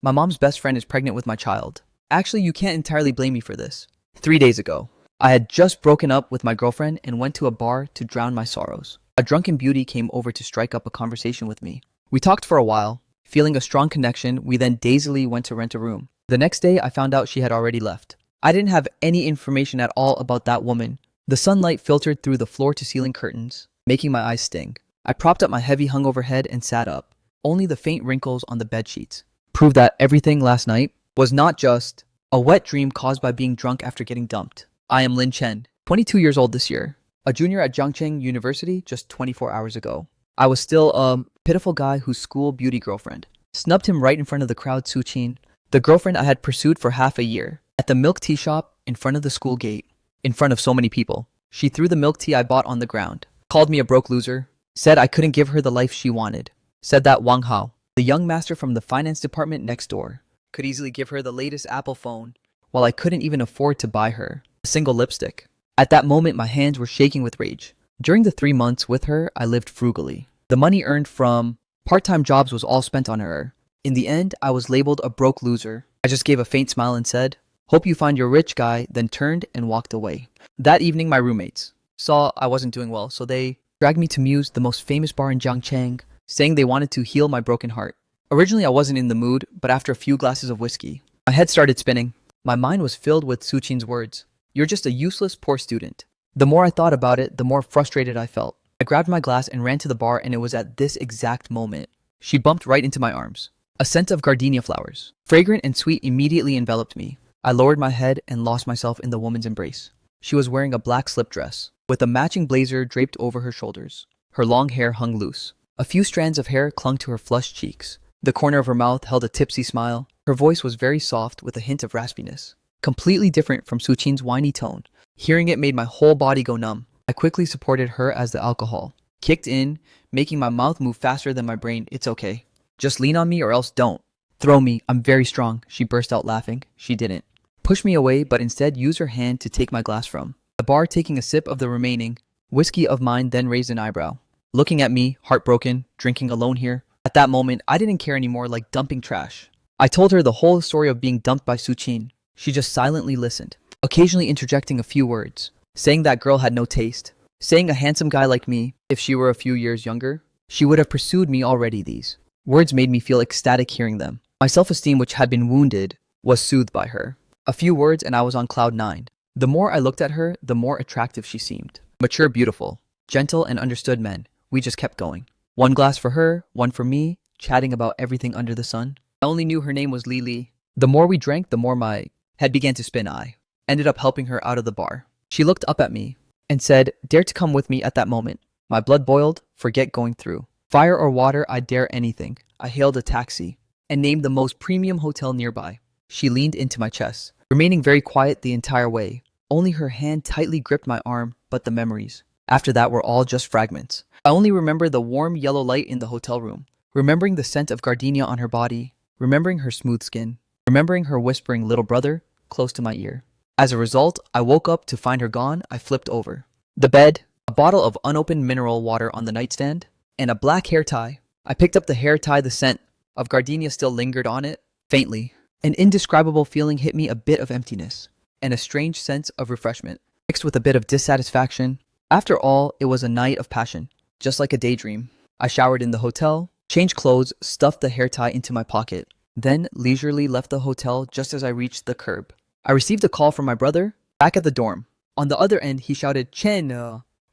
My mom's best friend is pregnant with my child. Actually, you can't entirely blame me for this. 3 days ago, I had just broken up with my girlfriend and went to a bar to drown my sorrows. A drunken beauty came over to strike up a conversation with me. We talked for a while. Feeling a strong connection, we then dazedly went to rent a room. The next day, I found out she had already left. I didn't have any information at all about that woman. The sunlight filtered through the floor-to-ceiling curtains, making my eyes sting. I propped up my heavy hungover head and sat up. Only the faint wrinkles on the bedsheets proved that everything last night was not just a wet dream caused by being drunk after getting dumped. I am Lin Chen, 22 years old this year, a junior at Zhangcheng University just 24 hours ago. I was still a pitiful guy whose school beauty girlfriend snubbed him right in front of the crowd. Suchin, the girlfriend I had pursued for half a year, at the milk tea shop in front of the school gate, in front of so many people. She threw the milk tea I bought on the ground, called me a broke loser, said I couldn't give her the life she wanted, said that Wang Hao, the young master from the finance department next door, could easily give her the latest Apple phone, while I couldn't even afford to buy her a single lipstick. At that moment, my hands were shaking with rage. During the 3 months with her, I lived frugally. The money earned from part-time jobs was all spent on her. In the end, I was labeled a broke loser. I just gave a faint smile and said, "Hope you find your rich guy," then turned and walked away. That evening, my roommates saw I wasn't doing well, so they dragged me to Muse, the most famous bar in Zhangcheng, saying they wanted to heal my broken heart. Originally, I wasn't in the mood, but after a few glasses of whiskey, my head started spinning. My mind was filled with Suchin's words. "You're just a useless, poor student." The more I thought about it, the more frustrated I felt. I grabbed my glass and ran to the bar, and it was at this exact moment she bumped right into my arms. A scent of gardenia flowers, fragrant and sweet, immediately enveloped me. I lowered my head and lost myself in the woman's embrace. She was wearing a black slip dress, with a matching blazer draped over her shoulders. Her long hair hung loose. A few strands of hair clung to her flushed cheeks. The corner of her mouth held a tipsy smile. Her voice was very soft with a hint of raspiness, completely different from Suchin's whiny tone. Hearing it made my whole body go numb. I quickly supported her as the alcohol kicked in, making my mouth move faster than my brain. "It's okay. Just lean on me or else don't. Throw me. I'm very strong," she burst out laughing. She didn't push me away, but instead used her hand to take my glass from the bar. Taking a sip of the remaining whiskey of mine, then raised an eyebrow, looking at me, heartbroken, drinking alone here. At that moment, I didn't care anymore, like dumping trash. I told her the whole story of being dumped by Suchin. She just silently listened, occasionally interjecting a few words, saying that girl had no taste, saying a handsome guy like me, if she were a few years younger, she would have pursued me already. These words made me feel ecstatic hearing them. My self-esteem, which had been wounded, was soothed by her. A few words and I was on cloud 9. The more I looked at her, the more attractive she seemed. Mature, beautiful, gentle, and understood men. We just kept going. One glass for her, one for me, chatting about everything under the sun. I only knew her name was Lily. The more we drank, the more my head began to spin. I ended up helping her out of the bar. She looked up at me and said, "Dare to come with me." At that moment, my blood boiled. Forget going through fire or water, I dare anything. I hailed a taxi and named the most premium hotel nearby. She leaned into my chest, remaining very quiet the entire way. Only her hand tightly gripped my arm, but the memories after that were all just fragments. I only remember the warm yellow light in the hotel room, remembering the scent of gardenia on her body, remembering her smooth skin, remembering her whispering "little brother" close to my ear. As a result, I woke up to find her gone. I flipped over the bed, a bottle of unopened mineral water on the nightstand, and a black hair tie. I picked up the hair tie. The scent of gardenia still lingered on it, faintly. An indescribable feeling hit me, a bit of emptiness, and a strange sense of refreshment, mixed with a bit of dissatisfaction. After all, it was a night of passion, just like a daydream. I showered in the hotel, changed clothes, stuffed the hair tie into my pocket, then leisurely left the hotel just as I reached the curb. I received a call from my brother, back at the dorm. On the other end, he shouted, "Chen,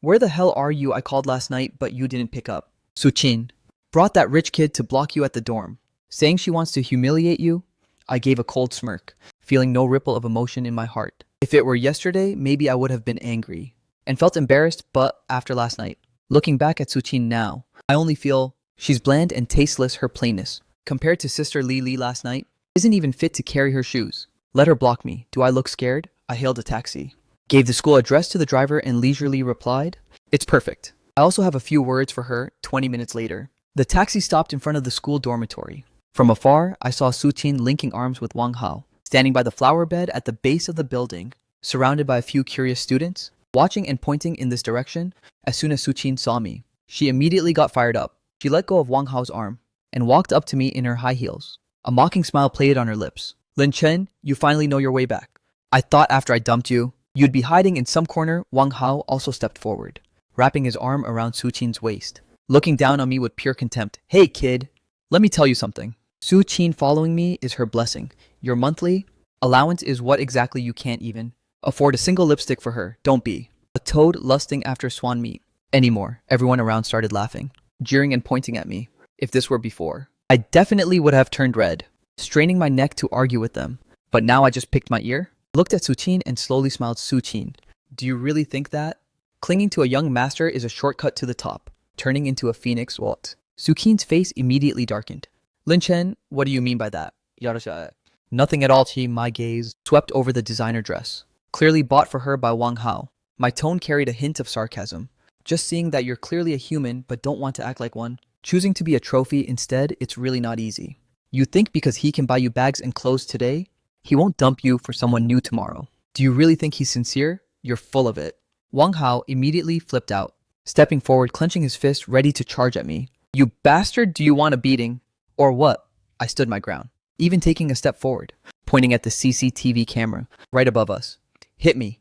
where the hell are you? I called last night, but you didn't pick up. Suchin brought that rich kid to block you at the dorm, saying she wants to humiliate you." I gave a cold smirk, feeling no ripple of emotion in my heart. If it were yesterday, maybe I would have been angry and felt embarrassed, but after last night, looking back at Suchin now, I only feel she's bland and tasteless. Her plainness, compared to Sister Lily last night, isn't even fit to carry her shoes. Let her block me. Do I look scared? I hailed a taxi, gave the school address to the driver, and leisurely replied, "It's perfect." I also have a few words for her. 20 minutes later, the taxi stopped in front of the school dormitory. From afar, I saw Suchin linking arms with Wang Hao, standing by the flower bed at the base of the building, surrounded by a few curious students, watching and pointing in this direction. As soon as Suchin saw me, she immediately got fired up. She let go of Wang Hao's arm and walked up to me in her high heels. A mocking smile played on her lips. Lin Chen, you finally know your way back. I thought after I dumped you, you'd be hiding in some corner. Wang Hao also stepped forward, wrapping his arm around Su Qin's waist, looking down on me with pure contempt. Hey kid, let me tell you something. Su Qin following me is her blessing. Your monthly allowance is what exactly you can't even afford a single lipstick for her. Don't be a toad lusting after swan meat anymore. Everyone around started laughing, jeering and pointing at me. If this were before, I definitely would have turned red, straining my neck to argue with them. But now I just picked my ear, looked at Su Qin and slowly smiled. Su Qin, do you really think that clinging to a young master is a shortcut to the top, turning into a phoenix? What? Su Qin's face immediately darkened. Lin Chen, what do you mean by that? Yarasha. Nothing at all. My gaze swept over the designer dress, clearly bought for her by Wang Hao. My tone carried a hint of sarcasm. Just seeing that you're clearly a human but don't want to act like one, choosing to be a trophy instead, it's really not easy. You think because he can buy you bags and clothes today, he won't dump you for someone new tomorrow. Do you really think he's sincere? You're full of it. Wang Hao immediately flipped out, stepping forward, clenching his fist, ready to charge at me. You bastard, do you want a beating? Or what? I stood my ground, even taking a step forward, pointing at the CCTV camera right above us. Hit me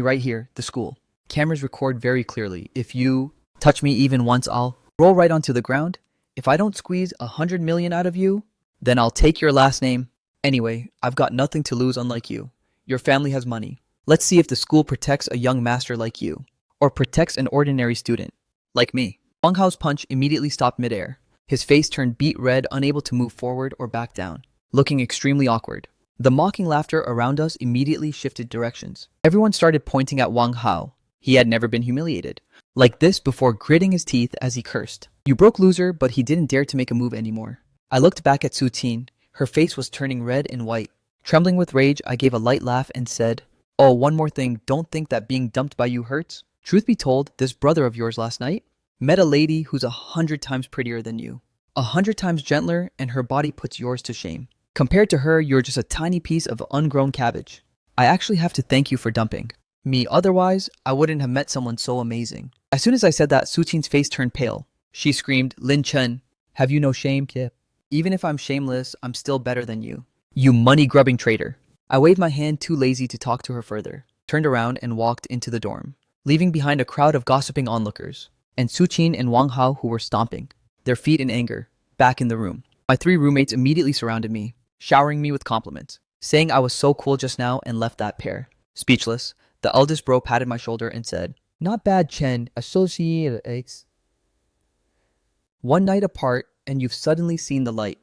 right here, the school. Cameras record very clearly. If you touch me even once, I'll roll right onto the ground. If I don't squeeze 100 million out of you, then I'll take your last name. Anyway, I've got nothing to lose unlike you. Your family has money. Let's see if the school protects a young master like you, or protects an ordinary student like me. Wang Hao's punch immediately stopped midair. His face turned beet red, unable to move forward or back down, looking extremely awkward. The mocking laughter around us immediately shifted directions. Everyone started pointing at Wang Hao. He had never been humiliated like this before, gritting his teeth as he cursed. You broke, loser, but he didn't dare to make a move anymore. I looked back at Su Qin. Her face was turning red and white. Trembling with rage, I gave a light laugh and said, oh, one more thing, don't think that being dumped by you hurts. Truth be told, this brother of yours last night met a lady who's 100 times prettier than you, 100 times gentler, and her body puts yours to shame. Compared to her, you're just a tiny piece of ungrown cabbage. I actually have to thank you for dumping me, otherwise I wouldn't have met someone so amazing. As soon as I said that, Su Qin's face turned pale. She screamed, Lin Chen, have you no shame, kid? Even if I'm shameless, I'm still better than you. You money-grubbing traitor. I waved my hand, too lazy to talk to her further, turned around and walked into the dorm, leaving behind a crowd of gossiping onlookers, and Su Qin and Wang Hao who were stomping their feet in anger, back in the room. My 3 roommates immediately surrounded me, showering me with compliments, saying I was so cool just now, and left that pair speechless. The eldest bro patted my shoulder and said, not bad, Chen, associates. One night apart, and you've suddenly seen the light.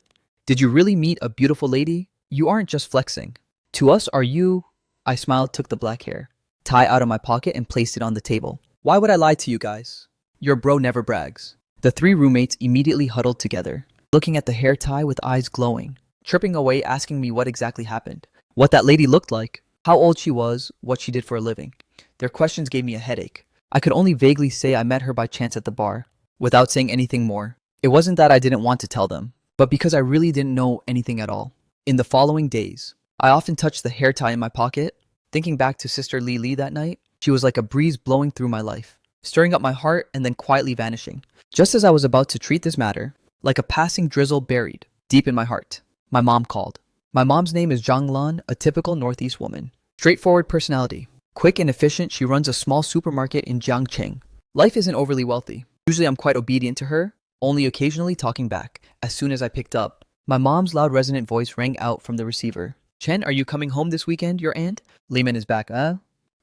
Did you really meet a beautiful lady? You aren't just flexing. To us, are you? I smiled, took the black hair tie out of my pocket and placed it on the table. Why would I lie to you guys? Your bro never brags. The 3 roommates immediately huddled together, looking at the hair tie with eyes glowing, chirping away, asking me what exactly happened, what that lady looked like, how old she was, what she did for a living. Their questions gave me a headache. I could only vaguely say I met her by chance at the bar, without saying anything more. It wasn't that I didn't want to tell them, but because I really didn't know anything at all. In the following days, I often touched the hair tie in my pocket, thinking back to Sister Li Li that night. She was like a breeze blowing through my life, stirring up my heart and then quietly vanishing. Just as I was about to treat this matter like a passing drizzle buried deep in my heart, my mom called. My mom's name is Zhang Lan, a typical Northeast woman. Straightforward personality. Quick and efficient, she runs a small supermarket in Jiangcheng. Life isn't overly wealthy. Usually I'm quite obedient to her, only occasionally talking back. As soon as I picked up, my mom's loud resonant voice rang out from the receiver. Chen, are you coming home this weekend, your aunt? Lehman is back,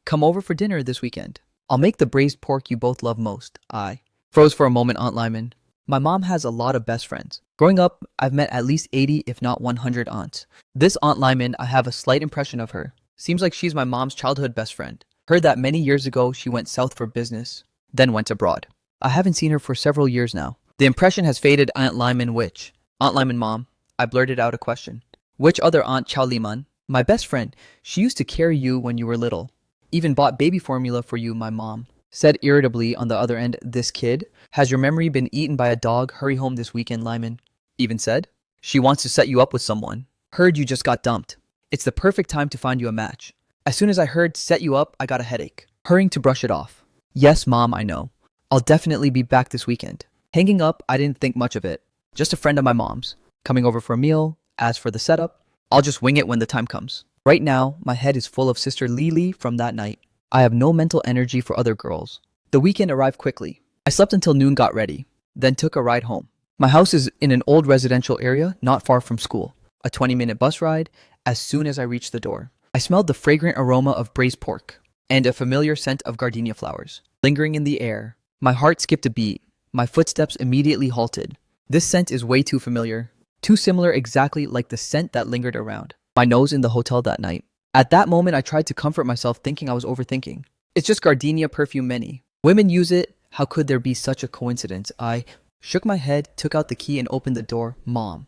Come over for dinner this weekend. I'll make the braised pork you both love most. I froze for a moment, Aunt Lyman. My mom has a lot of best friends. Growing up, I've met at least 80 if not 100 aunts. This Aunt Lyman, I have a slight impression of her. Seems like she's my mom's childhood best friend. Heard that many years ago she went south for business, then went abroad. I haven't seen her for several years now. The impression has faded, Aunt Lyman. Which? Aunt Lyman, mom. I blurted out a question. Which other Aunt Chow Liman? My best friend. She used to carry you when you were little. Even bought baby formula for you, my mom said irritably on the other end. This kid? Has your memory been eaten by a dog? Hurry home this weekend, Lyman. Even said, she wants to set you up with someone. Heard you just got dumped. It's the perfect time to find you a match. As soon as I heard set you up, I got a headache, hurrying to brush it off. Yes, mom, I know. I'll definitely be back this weekend. Hanging up, I didn't think much of it. Just a friend of my mom's, coming over for a meal, As for the setup, I'll just wing it when the time comes. Right now, my head is full of Sister Lily from that night. I have no mental energy for other girls. The weekend arrived quickly. I slept until noon, got ready, then took a ride home. My house is in an old residential area not far from school. A 20-minute bus ride. As soon as I reached the door, I smelled the fragrant aroma of braised pork and a familiar scent of gardenia flowers lingering in the air. My heart skipped a beat. My footsteps immediately halted. This scent is way too familiar. Too similar, exactly like the scent that lingered around my nose in the hotel that night. At that moment, I tried to comfort myself, thinking I was overthinking. It's just gardenia perfume, many women use it. How could there be such a coincidence? I shook my head, took out the key, and opened the door. Mom,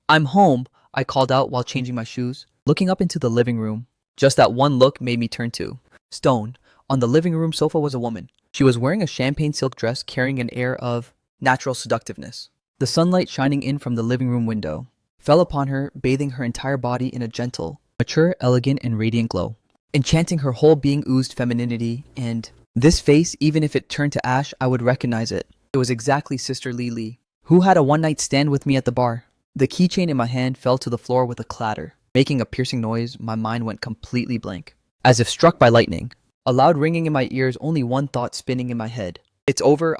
I'm home, I called out while changing my shoes, looking up into the living room. Just that one look made me turn to stone. On the living room sofa was a woman. She was wearing a champagne silk dress, carrying an air of natural seductiveness. The sunlight shining in from the living room window fell upon her, bathing her entire body in a gentle, mature, elegant, and radiant glow. Enchanting, her whole being oozed femininity, and this face, even if it turned to ash, I would recognize it. It was exactly Sister Lily, who had a one-night stand with me at the bar. The keychain in my hand fell to the floor with a clatter, making a piercing noise. My mind went completely blank, as if struck by lightning. A loud ringing in my ears, only one thought spinning in my head. It's over.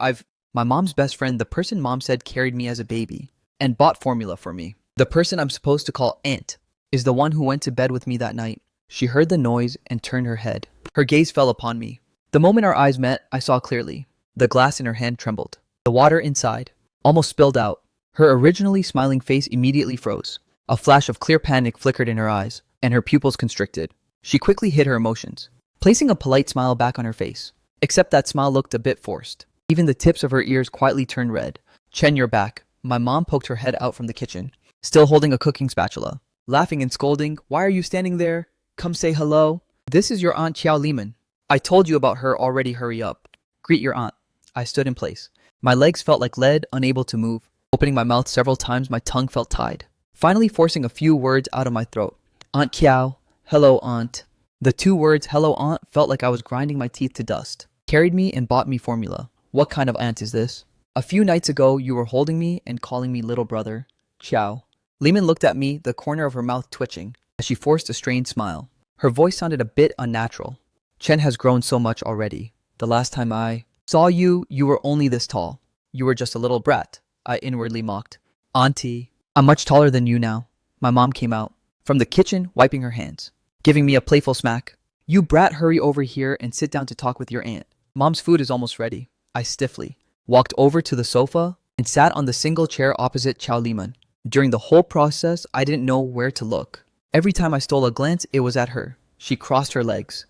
My mom's best friend, the person mom said carried me as a baby and bought formula for me. The person I'm supposed to call Aunt is the one who went to bed with me that night. She heard the noise and turned her head. Her gaze fell upon me. The moment our eyes met, I saw clearly. The glass in her hand trembled. The water inside almost spilled out. Her originally smiling face immediately froze. A flash of clear panic flickered in her eyes, and her pupils constricted. She quickly hid her emotions, placing a polite smile back on her face. Except that smile looked a bit forced. Even the tips of her ears quietly turned red. Chen, you're back. My mom poked her head out from the kitchen, still holding a cooking spatula, laughing and scolding. Why are you standing there? Come say hello. This is your Aunt Xiao Liman. I told you about her already. Hurry up. Greet your aunt. I stood in place. My legs felt like lead, unable to move. Opening my mouth several times, my tongue felt tied. Finally forcing a few words out of my throat. Aunt Kiao. Hello, aunt. The two words, hello, aunt, felt like I was grinding my teeth to dust. Carried me and bought me formula. What kind of aunt is this? A few nights ago, you were holding me and calling me little brother. Xiao. Lehman looked at me, the corner of her mouth twitching, as she forced a strained smile. Her voice sounded a bit unnatural. Chen has grown so much already. The last time I saw you, you were only this tall. You were just a little brat, I inwardly mocked. Auntie, I'm much taller than you now. My mom came out from the kitchen, wiping her hands, giving me a playful smack. You brat, hurry over here and sit down to talk with your aunt. Mom's food is almost ready. I stiffly walked over to the sofa and sat on the single chair opposite Chow Liman. During the whole process, I didn't know where to look. Every time I stole a glance, it was at her. She crossed her legs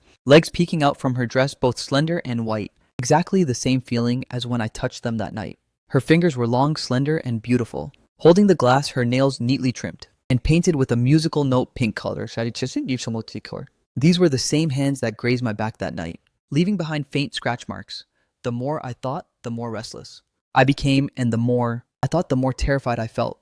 peeking out from her dress, both slender and white. Exactly the same feeling as when I touched them that night. Her fingers were long, slender, and beautiful, holding the glass, her nails neatly trimmed and painted with a musical note pink color. These were the same hands that grazed my back that night, leaving behind faint scratch marks. The more I thought, the more restless I became, and the more I thought, the more terrified I felt.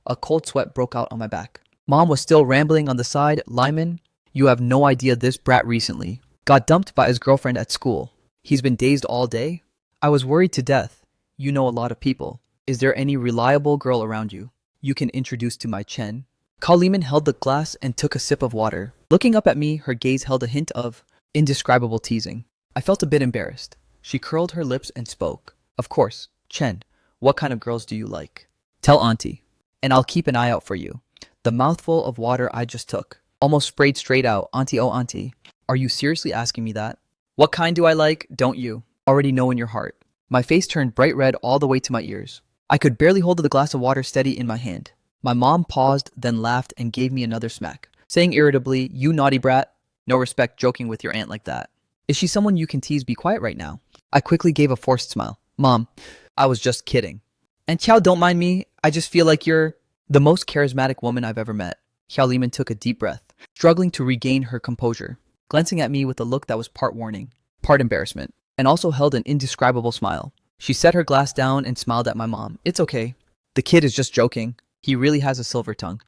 A cold sweat broke out on my back. Mom was still rambling on the side. Lyman, you have no idea, this brat recently got dumped by his girlfriend at school. He's been dazed all day. I was worried to death. You know a lot of people. Is there any reliable girl around you can introduce to my Chen? Kaliman held the glass and took a sip of water. Looking up at me, her gaze held a hint of indescribable teasing. I felt a bit embarrassed. She curled her lips and spoke. Of course, Chen, what kind of girls do you like? Tell auntie, and I'll keep an eye out for you. The mouthful of water I just took almost sprayed straight out. Auntie, oh auntie, are you seriously asking me that? What kind do I like? Don't you already know in your heart? My face turned bright red all the way to my ears. I could barely hold the glass of water steady in my hand. My mom paused, then laughed and gave me another smack, saying irritably, you naughty brat. No respect joking with your aunt like that. Is she someone you can tease? Be quiet right now. I quickly gave a forced smile. Mom, I was just kidding. And Xiao, don't mind me. I just feel like you're the most charismatic woman I've ever met. Xiao Liman took a deep breath, struggling to regain her composure, glancing at me with a look that was part warning, part embarrassment, and also held an indescribable smile. She set her glass down and smiled at my mom. It's okay. The kid is just joking. He really has a silver tongue.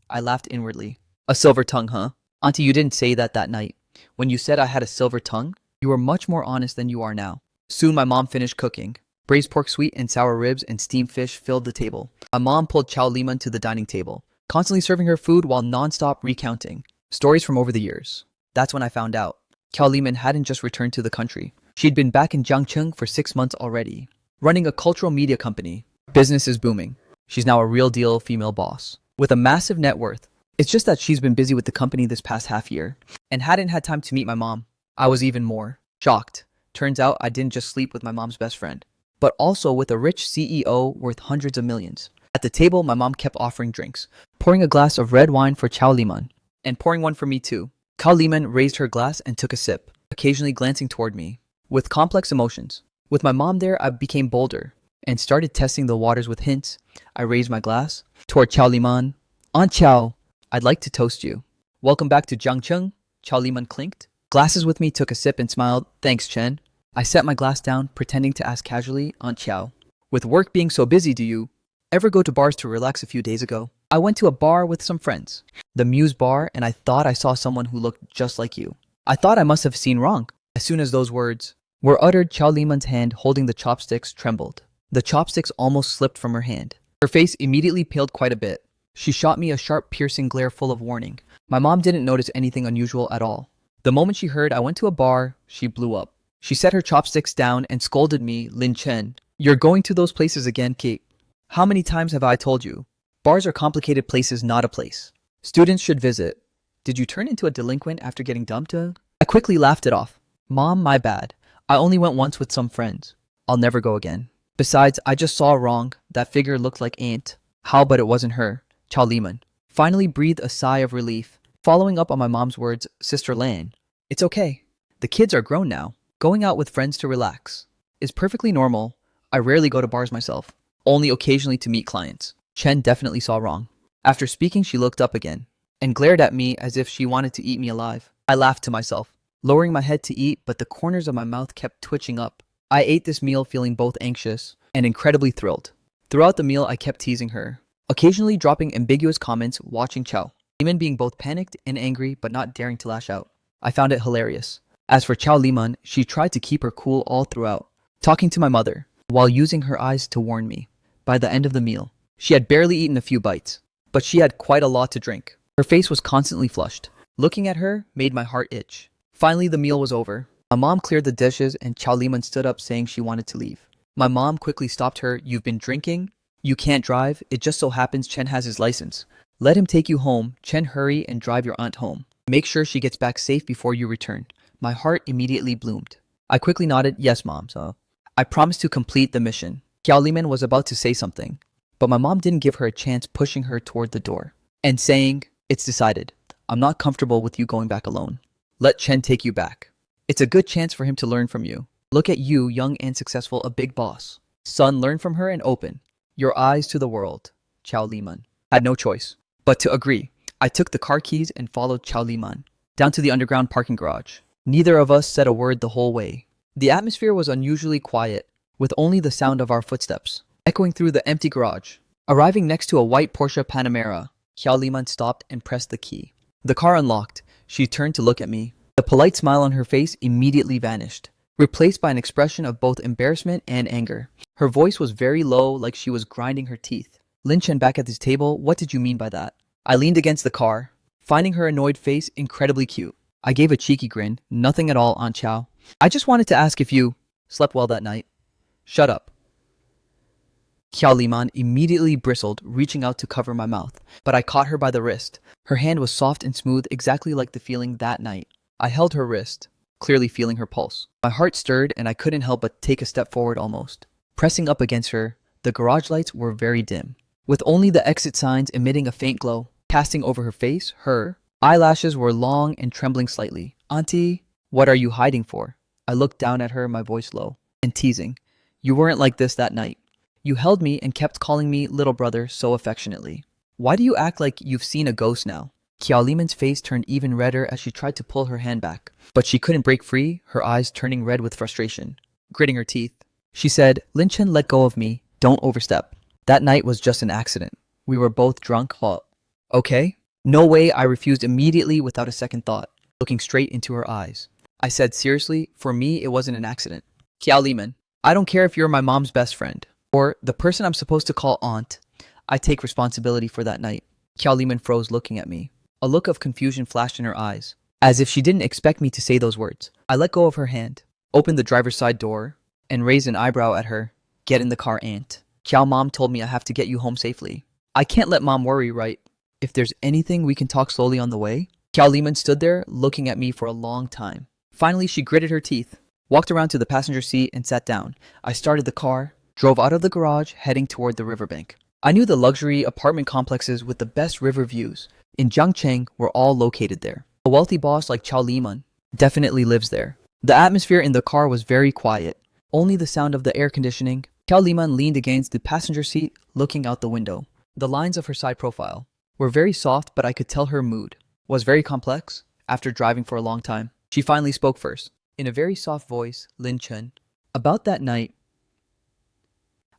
I laughed inwardly. A silver tongue, huh? Auntie, you didn't say that night. When you said I had a silver tongue, you were much more honest than you are now. Soon my mom finished cooking. Braised pork, sweet and sour ribs, and steamed fish filled the table. My mom pulled Chow Liman to the dining table, constantly serving her food while non-stop recounting stories from over the years. That's when I found out Chow Liman hadn't just returned to the country. She'd been back in Jiangcheng for 6 months already, running a cultural media company. Business is booming. She's now a real deal female boss with a massive net worth. It's just that she's been busy with the company this past half year and hadn't had time to meet my mom. I was even more shocked. Turns out I didn't just sleep with my mom's best friend, but also with a rich CEO worth hundreds of millions. At the table, my mom kept offering drinks, pouring a glass of red wine for Chow Liman, and pouring one for me too. Chow Liman raised her glass and took a sip, occasionally glancing toward me, with complex emotions. With my mom there, I became bolder and started testing the waters with hints. I raised my glass toward Chow Liman. Aunt Chow, I'd like to toast you. Welcome back to Jiangcheng, Chow Liman clinked. Glasses with me took a sip and smiled. Thanks, Chen. I set my glass down, pretending to ask casually, Aunt Chow, with work being so busy, do you ever go to bars to relax a few days ago? I went to a bar with some friends, the Muse Bar, and I thought I saw someone who looked just like you. I thought I must have seen wrong. As soon as those words were uttered, Chow Liman's hand holding the chopsticks trembled. The chopsticks almost slipped from her hand. Her face immediately paled quite a bit. She shot me a sharp, piercing glare full of warning. My mom didn't notice anything unusual at all. The moment she heard I went to a bar, she blew up. She set her chopsticks down and scolded me, Lin Chen. You're going to those places again, Kate. How many times have I told you? Bars are complicated places, not a place students should visit. Did you turn into a delinquent after getting dumped? I quickly laughed it off. Mom, my bad. I only went once with some friends. I'll never go again. Besides, I just saw wrong. That figure looked like Aunt. How, but it wasn't her. Chow Liman finally breathed a sigh of relief, following up on my mom's words, Sister Lan. It's okay. The kids are grown now. Going out with friends to relax is perfectly normal. I rarely go to bars myself, only occasionally to meet clients. Chen definitely saw wrong. After speaking, she looked up again and glared at me as if she wanted to eat me alive. I laughed to myself, lowering my head to eat, but the corners of my mouth kept twitching up. I ate this meal feeling both anxious and incredibly thrilled. Throughout the meal, I kept teasing her, occasionally dropping ambiguous comments, watching Chow Liman being both panicked and angry but not daring to lash out. I found it hilarious. As for Chow Liman, she tried to keep her cool all throughout, talking to my mother while using her eyes to warn me. By the end of the meal, she had barely eaten a few bites, but she had quite a lot to drink. Her face was constantly flushed. Looking at her made my heart itch. Finally, the meal was over. My mom cleared the dishes and Chow Liman stood up saying she wanted to leave. My mom quickly stopped her. You've been drinking? You can't drive. It just so happens Chen has his license. Let him take you home. Chen, hurry and drive your aunt home. Make sure she gets back safe before you return. My heart immediately bloomed. I quickly nodded, yes, Mom, so I promised to complete the mission. Chow Liman was about to say something, but my mom didn't give her a chance, pushing her toward the door and saying, it's decided. I'm not comfortable with you going back alone. Let Chen take you back. It's a good chance for him to learn from you. Look at you, young and successful, a big boss. Son, learn from her and open your eyes to the world. Chow Liman had no choice but to agree. I took the car keys and followed Chow Liman down to the underground parking garage. Neither of us said a word the whole way. The atmosphere was unusually quiet, with only the sound of our footsteps echoing through the empty garage. Arriving next to a white Porsche Panamera, Chow Liman stopped and pressed the key. The car unlocked. She turned to look at me. The polite smile on her face immediately vanished, replaced by an expression of both embarrassment and anger. Her voice was very low, like she was grinding her teeth. Lin Chen back at this table, what did you mean by that? I leaned against the car, finding her annoyed face incredibly cute. I gave a cheeky grin. Nothing at all, Aunt Chow. I just wanted to ask if you slept well that night. Shut up. Chow Liman immediately bristled, reaching out to cover my mouth, but I caught her by the wrist. Her hand was soft and smooth, exactly like the feeling that night. I held her wrist, clearly feeling her pulse. My heart stirred and I couldn't help but take a step forward almost. Pressing up against her, the garage lights were very dim, with only the exit signs emitting a faint glow. Casting over her face, her eyelashes were long and trembling slightly. Auntie, what are you hiding for? I looked down at her, my voice low and teasing. You weren't like this that night. You held me and kept calling me little brother so affectionately. Why do you act like you've seen a ghost now? Chow Liman's face turned even redder as she tried to pull her hand back, but she couldn't break free, her eyes turning red with frustration. Gritting her teeth, she said, Lin Chen, let go of me. Don't overstep. That night was just an accident. We were both drunk. Okay? No way, I refused immediately without a second thought, looking straight into her eyes. I said seriously, for me it wasn't an accident. Chow Liman, I don't care if you're my mom's best friend or the person I'm supposed to call aunt. I take responsibility for that night. Xiao Liman froze looking at me. A look of confusion flashed in her eyes, as if she didn't expect me to say those words. I let go of her hand, opened the driver's side door, and raised an eyebrow at her. Get in the car, aunt. Xiao mom told me I have to get you home safely. I can't let mom worry, right? If there's anything we can talk slowly on the way. Xiao Liman stood there looking at me for a long time. Finally, she gritted her teeth, walked around to the passenger seat and sat down. I started the car, drove out of the garage, heading toward the riverbank. I knew the luxury apartment complexes with the best river views in Jiangcheng were all located there. A wealthy boss like Xiao Liman definitely lives there. The atmosphere in the car was very quiet, only the sound of the air conditioning. Xiao Liman leaned against the passenger seat, looking out the window. The lines of her side profile were very soft, but I could tell her mood was very complex. After driving for a long time, she finally spoke first. In a very soft voice, Lin Chen, about that night,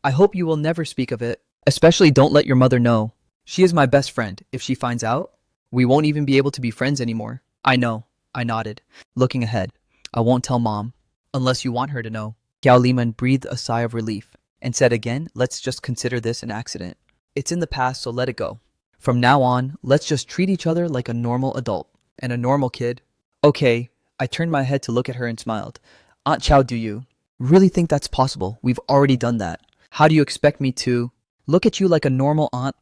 I hope you will never speak of it. Especially don't let your mother know. She is my best friend. If she finds out, we won't even be able to be friends anymore. I know. I nodded, looking ahead. I won't tell mom, unless you want her to know. Xiao Liman breathed a sigh of relief and said again, let's just consider this an accident. It's in the past, so let it go. From now on, let's just treat each other like a normal adult and a normal kid. Okay. I turned my head to look at her and smiled. Aunt Chow, do you really think that's possible? We've already done that. How do you expect me to look at you like a normal aunt?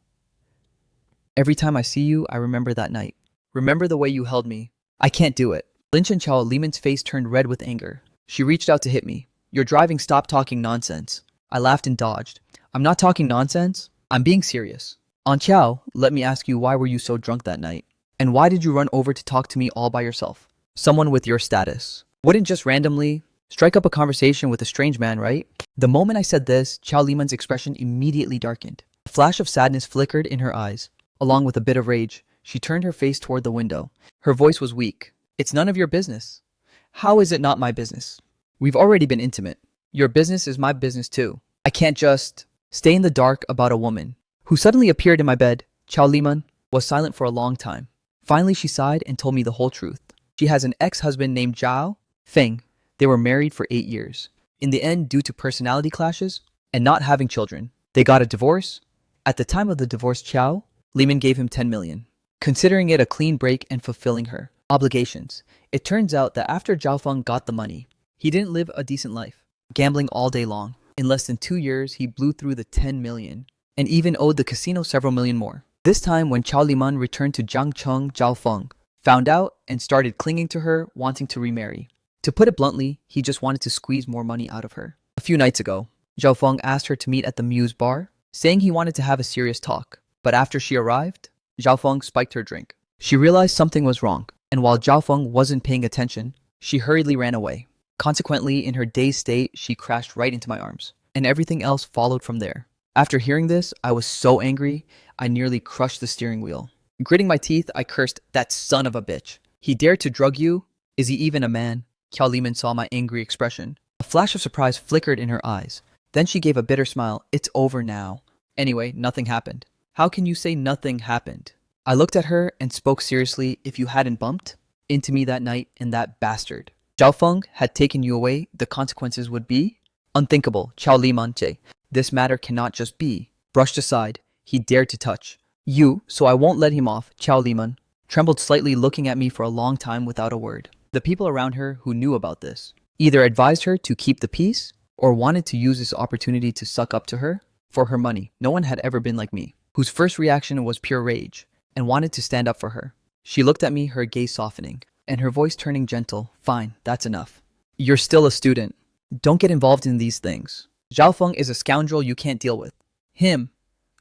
Every time I see you, I remember that night. Remember the way you held me. I can't do it. Lin Chen Xiao Liman's face turned red with anger. She reached out to hit me. You're driving, stop talking nonsense. I laughed and dodged. I'm not talking nonsense. I'm being serious. Aunt Chow, let me ask you, why were you so drunk that night? And why did you run over to talk to me all by yourself? Someone with your status wouldn't just randomly strike up a conversation with a strange man, right? The moment I said this, Xiao Liman's expression immediately darkened. A flash of sadness flickered in her eyes, along with a bit of rage. She turned her face toward the window. Her voice was weak. It's none of your business. How is it not my business? We've already been intimate. Your business is my business too. I can't just stay in the dark about a woman who suddenly appeared in my bed. Xiao Liman was silent for a long time. Finally, she sighed and told me the whole truth. She has an ex-husband named Zhao Feng. They were married for 8 years. In the end, due to personality clashes and not having children, they got a divorce. At the time of the divorce, Xiao Liman gave him 10 million, considering it a clean break and fulfilling her obligations. It turns out that after Zhao Feng got the money, he didn't live a decent life, gambling all day long. In less than 2 years, he blew through the 10 million and even owed the casino several million more. This time, when Xiao Liman returned to Jiangcheng, Zhao Feng found out and started clinging to her, wanting to remarry. To put it bluntly, he just wanted to squeeze more money out of her. A few nights ago, Zhao Feng asked her to meet at the Muse bar, saying he wanted to have a serious talk. But after she arrived, Zhao Feng spiked her drink. She realized something was wrong, and while Zhao Feng wasn't paying attention, she hurriedly ran away. Consequently, in her dazed state, she crashed right into my arms, and everything else followed from there. After hearing this, I was so angry, I nearly crushed the steering wheel. Gritting my teeth, I cursed, that son of a bitch. He dared to drug you? Is he even a man? Xiao Liman saw my angry expression. A flash of surprise flickered in her eyes. Then she gave a bitter smile. It's over now. Anyway, nothing happened. How can you say nothing happened? I looked at her and spoke seriously. If you hadn't bumped into me that night and that bastard Zhao Feng had taken you away, the consequences would be unthinkable. Xiao Liman Jie. This matter cannot just be brushed aside. He dared to touch you, so I won't let him off. Xiao Liman trembled slightly, looking at me for a long time without a word. The people around her who knew about this either advised her to keep the peace or wanted to use this opportunity to suck up to her for her money. No one had ever been like me, whose first reaction was pure rage and wanted to stand up for her. She looked at me, her gaze softening, and her voice turning gentle. Fine, that's enough. You're still a student. Don't get involved in these things. Zhao Feng is a scoundrel you can't deal with. Him.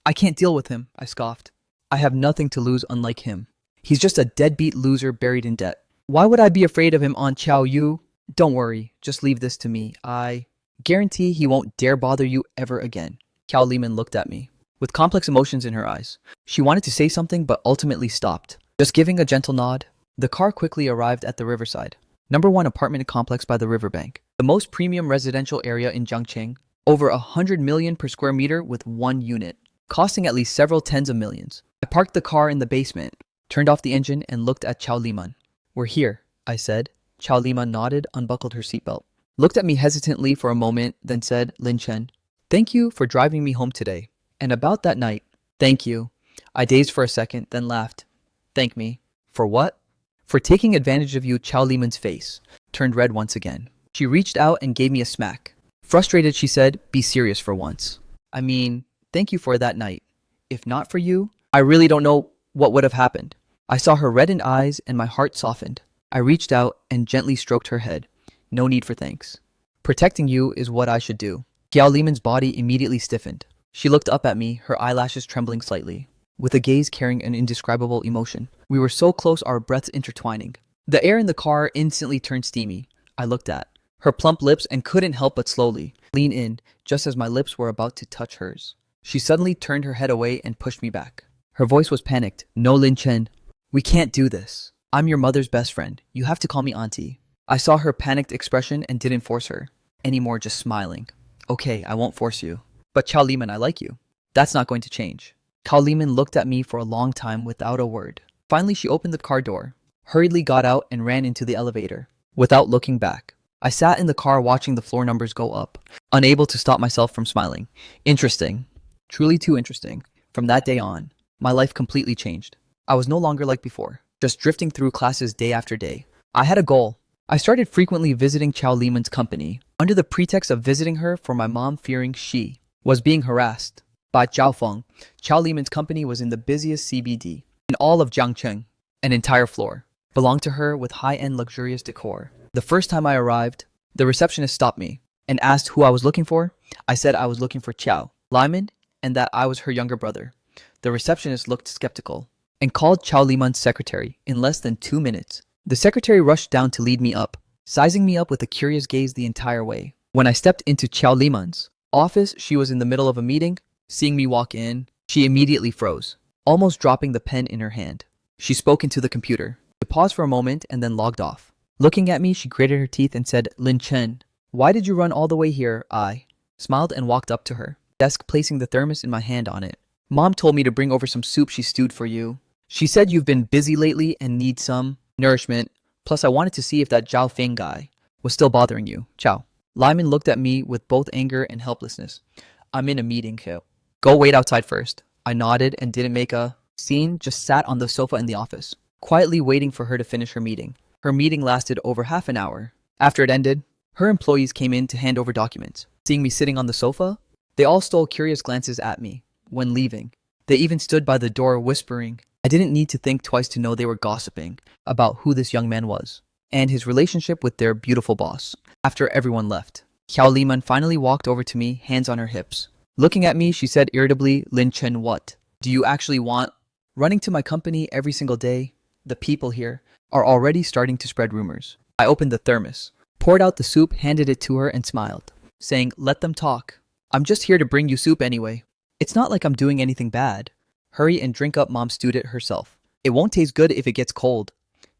I can't deal with him, I scoffed. I have nothing to lose unlike him. He's just a deadbeat loser buried in debt. Why would I be afraid of him, Aunt Chow? You? Don't worry, just leave this to me. I guarantee he won't dare bother you ever again. Xiao Liman looked at me with complex emotions in her eyes. She wanted to say something but ultimately stopped. Just giving a gentle nod, the car quickly arrived at the riverside. Number 1 apartment complex by the riverbank. The most premium residential area in Jiangcheng. Over 100 million per square meter with 1 unit, costing at least several tens of millions. I parked the car in the basement, turned off the engine, and looked at Xiao Liman. We're here, I said. Xiao Liman nodded, unbuckled her seatbelt. looked at me hesitantly for a moment, then said, Lin Chen, thank you for driving me home today. And about that night, thank you. I dazed for a second, then laughed. Thank me. For what? For taking advantage of you. Chow Liman's face turned red once again. She reached out and gave me a smack. Frustrated, she said, be serious for once. I mean, thank you for that night. If not for you, I really don't know what would have happened. I saw her reddened eyes and my heart softened. I reached out and gently stroked her head. No need for thanks. Protecting you is what I should do. Xiao Liman's body immediately stiffened. She looked up at me, her eyelashes trembling slightly, with a gaze carrying an indescribable emotion. We were so close, our breaths intertwining. The air in the car instantly turned steamy. I looked at her plump lips and couldn't help but slowly lean in, just as my lips were about to touch hers. She suddenly turned her head away and pushed me back. Her voice was panicked. No, Lin Chen. We can't do this. I'm your mother's best friend. You have to call me auntie. I saw her panicked expression and didn't force her anymore, just smiling. Okay, I won't force you. But Chow Liman, I like you. That's not going to change. Chow Liman looked at me for a long time without a word. Finally, she opened the car door, hurriedly got out and ran into the elevator, without looking back. I sat in the car watching the floor numbers go up, unable to stop myself from smiling. Interesting. Truly too interesting. From that day on, my life completely changed. I was no longer like before, just drifting through classes day after day. I had a goal. I started frequently visiting Chow Liman's company, under the pretext of visiting her for my mom fearing she was being harassed by Zhao Feng. Chow Liman's company was in the busiest CBD in all of Jiangcheng. An entire floor belonged to her with high-end luxurious decor. The first time I arrived, the receptionist stopped me and asked who I was looking for. I said I was looking for Chow Liman and that I was her younger brother. The receptionist looked skeptical and called Chow Liman's secretary. In less than 2 minutes, the secretary rushed down to lead me up, sizing me up with a curious gaze the entire way. When I stepped into Chow Liman's office, she was in the middle of a meeting. Seeing me walk in, she immediately froze, almost dropping the pen in her hand. She spoke into the computer. She paused for a moment and then logged off. Looking at me, she gritted her teeth and said, Lin Chen, why did you run all the way here? I smiled and walked up to her desk, placing the thermos in my hand on it. Mom told me to bring over some soup she stewed for you. She said you've been busy lately and need some nourishment. Plus, I wanted to see if that Zhao Feng guy was still bothering you. Chow Liman looked at me with both anger and helplessness. I'm in a meeting, Kyo. Go wait outside first. I nodded and didn't make a scene, just sat on the sofa in the office, quietly waiting for her to finish her meeting. Her meeting lasted over half an hour. After it ended, her employees came in to hand over documents. Seeing me sitting on the sofa, they all stole curious glances at me. When leaving, they even stood by the door whispering. I didn't need to think twice to know they were gossiping about who this young man was and his relationship with their beautiful boss. After everyone left, Xiao Liman finally walked over to me, hands on her hips. Looking at me, she said irritably, Lin Chen, what? Do you actually want running to my company every single day? The people here are already starting to spread rumors. I opened the thermos, poured out the soup, handed it to her and smiled, saying, let them talk. I'm just here to bring you soup anyway. It's not like I'm doing anything bad. Hurry and drink up, Mom stewed it herself. It won't taste good if it gets cold.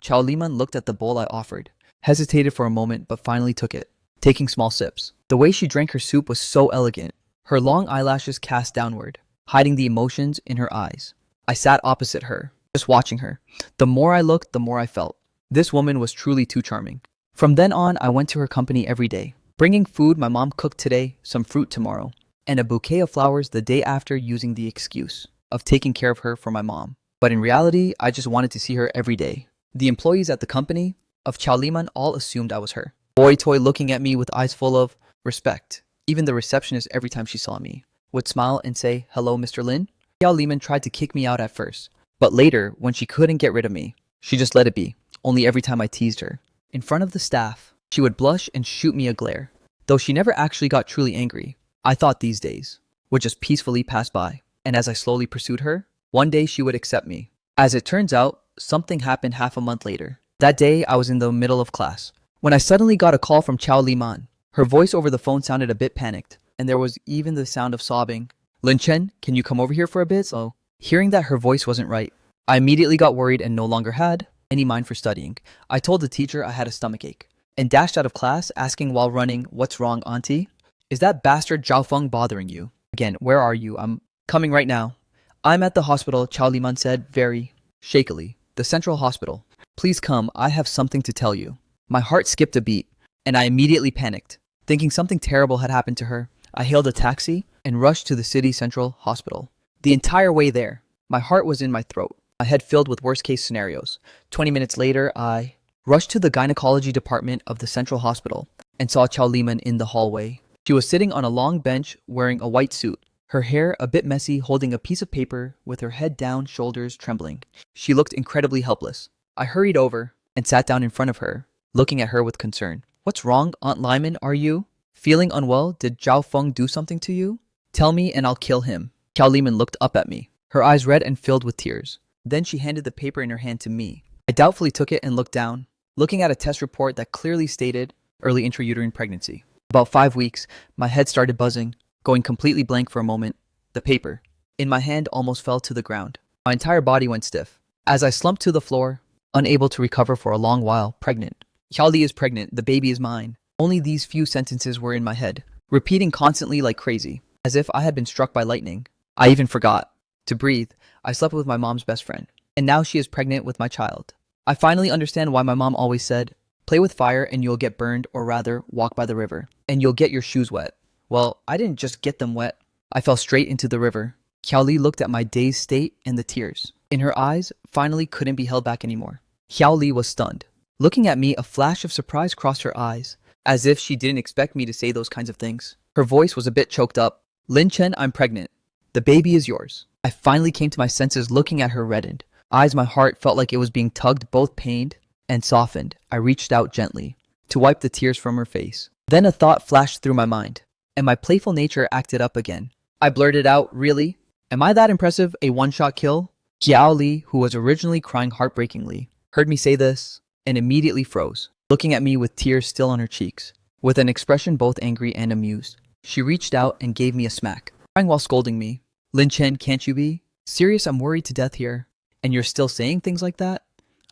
Chow Liman looked at the bowl I offered, hesitated for a moment, but finally took it, taking small sips. The way she drank her soup was so elegant, her long eyelashes cast downward, hiding the emotions in her eyes. I sat opposite her, just watching her. The more I looked, the more I felt. This woman was truly too charming. From then on, I went to her company every day, bringing food my mom cooked today, some fruit tomorrow, and a bouquet of flowers the day after, using the excuse of taking care of her for my mom. But in reality, I just wanted to see her every day. The employees at the company of Chow Liman all assumed I was her. Boy toy looking at me with eyes full of respect. Even the receptionist, every time she saw me, would smile and say, hello, Mr. Lin. Xiao Liman tried to kick me out at first, but later, when she couldn't get rid of me, she just let it be. Only every time I teased her in front of the staff, she would blush and shoot me a glare. Though she never actually got truly angry, I thought these days would just peacefully pass by. And as I slowly pursued her, one day she would accept me. As it turns out, something happened half a month later. That day, I was in the middle of class when I suddenly got a call from Chow Liman. Her voice over the phone sounded a bit panicked, and there was even the sound of sobbing. Lin Chen, can you come over here for a bit? So, hearing that her voice wasn't right, I immediately got worried and no longer had any mind for studying. I told the teacher I had a stomachache and dashed out of class, asking while running, what's wrong, auntie? Is that bastard Zhao Feng bothering you? Again, where are you? I'm coming right now. I'm at the hospital, Chow Liman said, very shakily. The central hospital. Please come, I have something to tell you. My heart skipped a beat and I immediately panicked. Thinking something terrible had happened to her, I hailed a taxi and rushed to the city central hospital. The entire way there, my heart was in my throat, my head filled with worst case scenarios. 20 minutes later, I rushed to the gynecology department of the central hospital and saw Chow Liman in the hallway. She was sitting on a long bench wearing a white suit, her hair a bit messy, holding a piece of paper with her head down, shoulders trembling. She looked incredibly helpless. I hurried over and sat down in front of her, looking at her with concern. What's wrong, Aunt Lyman? Are you feeling unwell? Did Zhao Feng do something to you? Tell me and I'll kill him. Chow Liman looked up at me, her eyes red and filled with tears. Then she handed the paper in her hand to me. I doubtfully took it and looked down, looking at a test report that clearly stated early intrauterine pregnancy. About 5 weeks, my head started buzzing, going completely blank for a moment. The paper in my hand almost fell to the ground. My entire body went stiff. As I slumped to the floor, unable to recover for a long while, pregnant. Xiao Li is pregnant, the baby is mine. Only these few sentences were in my head, repeating constantly like crazy, as if I had been struck by lightning. I even forgot to breathe. I slept with my mom's best friend, and now she is pregnant with my child. I finally understand why my mom always said, play with fire and you'll get burned, or rather, walk by the river, and you'll get your shoes wet. Well, I didn't just get them wet. I fell straight into the river. Xiao Li looked at my dazed state and the tears in her eyes finally couldn't be held back anymore. Xiao Li was stunned. Looking at me, a flash of surprise crossed her eyes, as if she didn't expect me to say those kinds of things. Her voice was a bit choked up. Lin Chen, I'm pregnant. The baby is yours. I finally came to my senses looking at her reddened eyes. My heart felt like it was being tugged, both pained and softened. I reached out gently to wipe the tears from her face. Then a thought flashed through my mind, and my playful nature acted up again. I blurted out, really? Am I that impressive, a one-shot kill? Xiao Li, who was originally crying heartbreakingly, heard me say this and immediately froze, looking at me with tears still on her cheeks, with an expression both angry and amused. She reached out and gave me a smack, crying while scolding me. Lin Chen, can't you be serious? I'm worried to death here, and you're still saying things like that?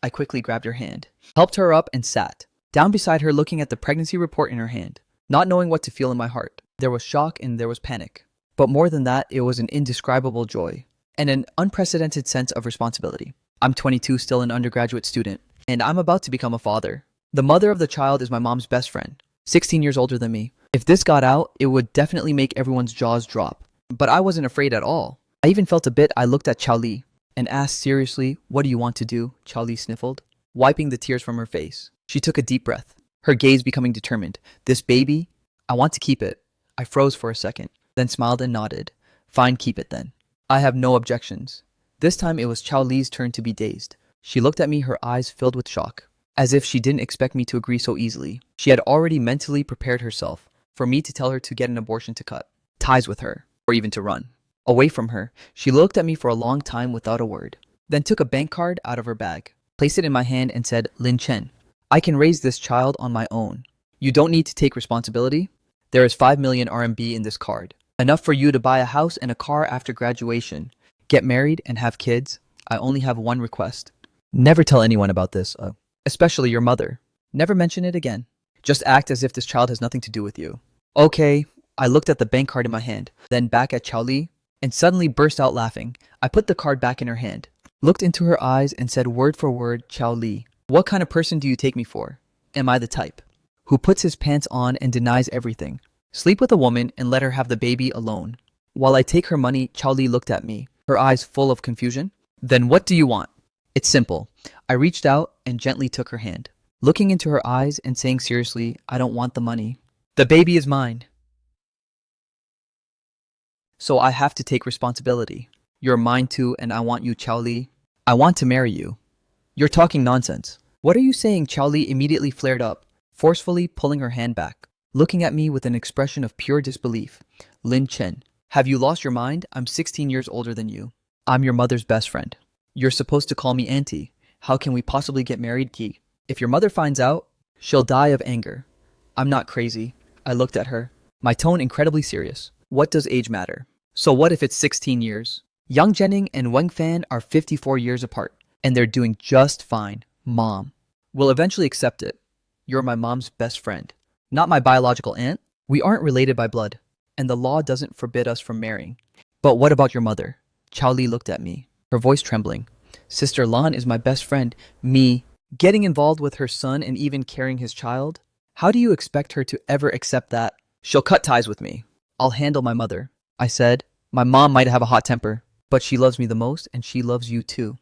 I quickly grabbed her hand, helped her up, and sat down beside her, looking at the pregnancy report in her hand, not knowing what to feel in my heart. There was shock and there was panic. But more than that, it was an indescribable joy and an unprecedented sense of responsibility. I'm 22, still an undergraduate student, and I'm about to become a father. The mother of the child is my mom's best friend, 16 years older than me. If this got out, it would definitely make everyone's jaws drop. But I wasn't afraid at all. I even felt a bit. I looked at Xiao Li and asked seriously, what do you want to do? Xiao Li sniffled, wiping the tears from her face. She took a deep breath, her gaze becoming determined. This baby, I want to keep it. I froze for a second, then smiled and nodded. Fine, keep it then. I have no objections. This time it was Xiao Li's turn to be dazed. She looked at me, her eyes filled with shock, as if she didn't expect me to agree so easily. She had already mentally prepared herself for me to tell her to get an abortion, to cut ties with her, or even to run away from her. She looked at me for a long time without a word, then took a bank card out of her bag, placed it in my hand and said, Lin Chen, I can raise this child on my own. You don't need to take responsibility. There is 5 million RMB in this card. Enough for you to buy a house and a car after graduation, get married and have kids. I only have one request. Never tell anyone about this, especially your mother. Never mention it again. Just act as if this child has nothing to do with you. Okay. I looked at the bank card in my hand, then back at Xiao Li, and suddenly burst out laughing. I put the card back in her hand, looked into her eyes and said word for word, Xiao Li, what kind of person do you take me for? Am I the type who puts his pants on and denies everything? Sleep with a woman and let her have the baby alone while I take her money? Xiao Li looked at me, her eyes full of confusion. Then what do you want? It's simple. I reached out and gently took her hand, looking into her eyes and saying seriously, I don't want the money. The baby is mine. So I have to take responsibility. You're mine too, and I want you, Xiao Li. I want to marry you. You're talking nonsense. What are you saying? Xiao Li immediately flared up, forcefully pulling her hand back, looking at me with an expression of pure disbelief. Lin Chen, have you lost your mind? I'm 16 years older than you. I'm your mother's best friend. You're supposed to call me auntie. How can we possibly get married, Ki? If your mother finds out, she'll die of anger. I'm not crazy. I looked at her, my tone incredibly serious. What does age matter? So what if it's 16 years? Yang Zhening and Wang Fan are 54 years apart, and they're doing just fine. Mom will eventually accept it. You're my mom's best friend, not my biological aunt. We aren't related by blood, and the law doesn't forbid us from marrying. But what about your mother? Xiao Li looked at me, her voice trembling. Sister Lan is my best friend. Me getting involved with her son and even carrying his child? How do you expect her to ever accept that? She'll cut ties with me. I'll handle my mother. I said, my mom might have a hot temper, but she loves me the most and she loves you too.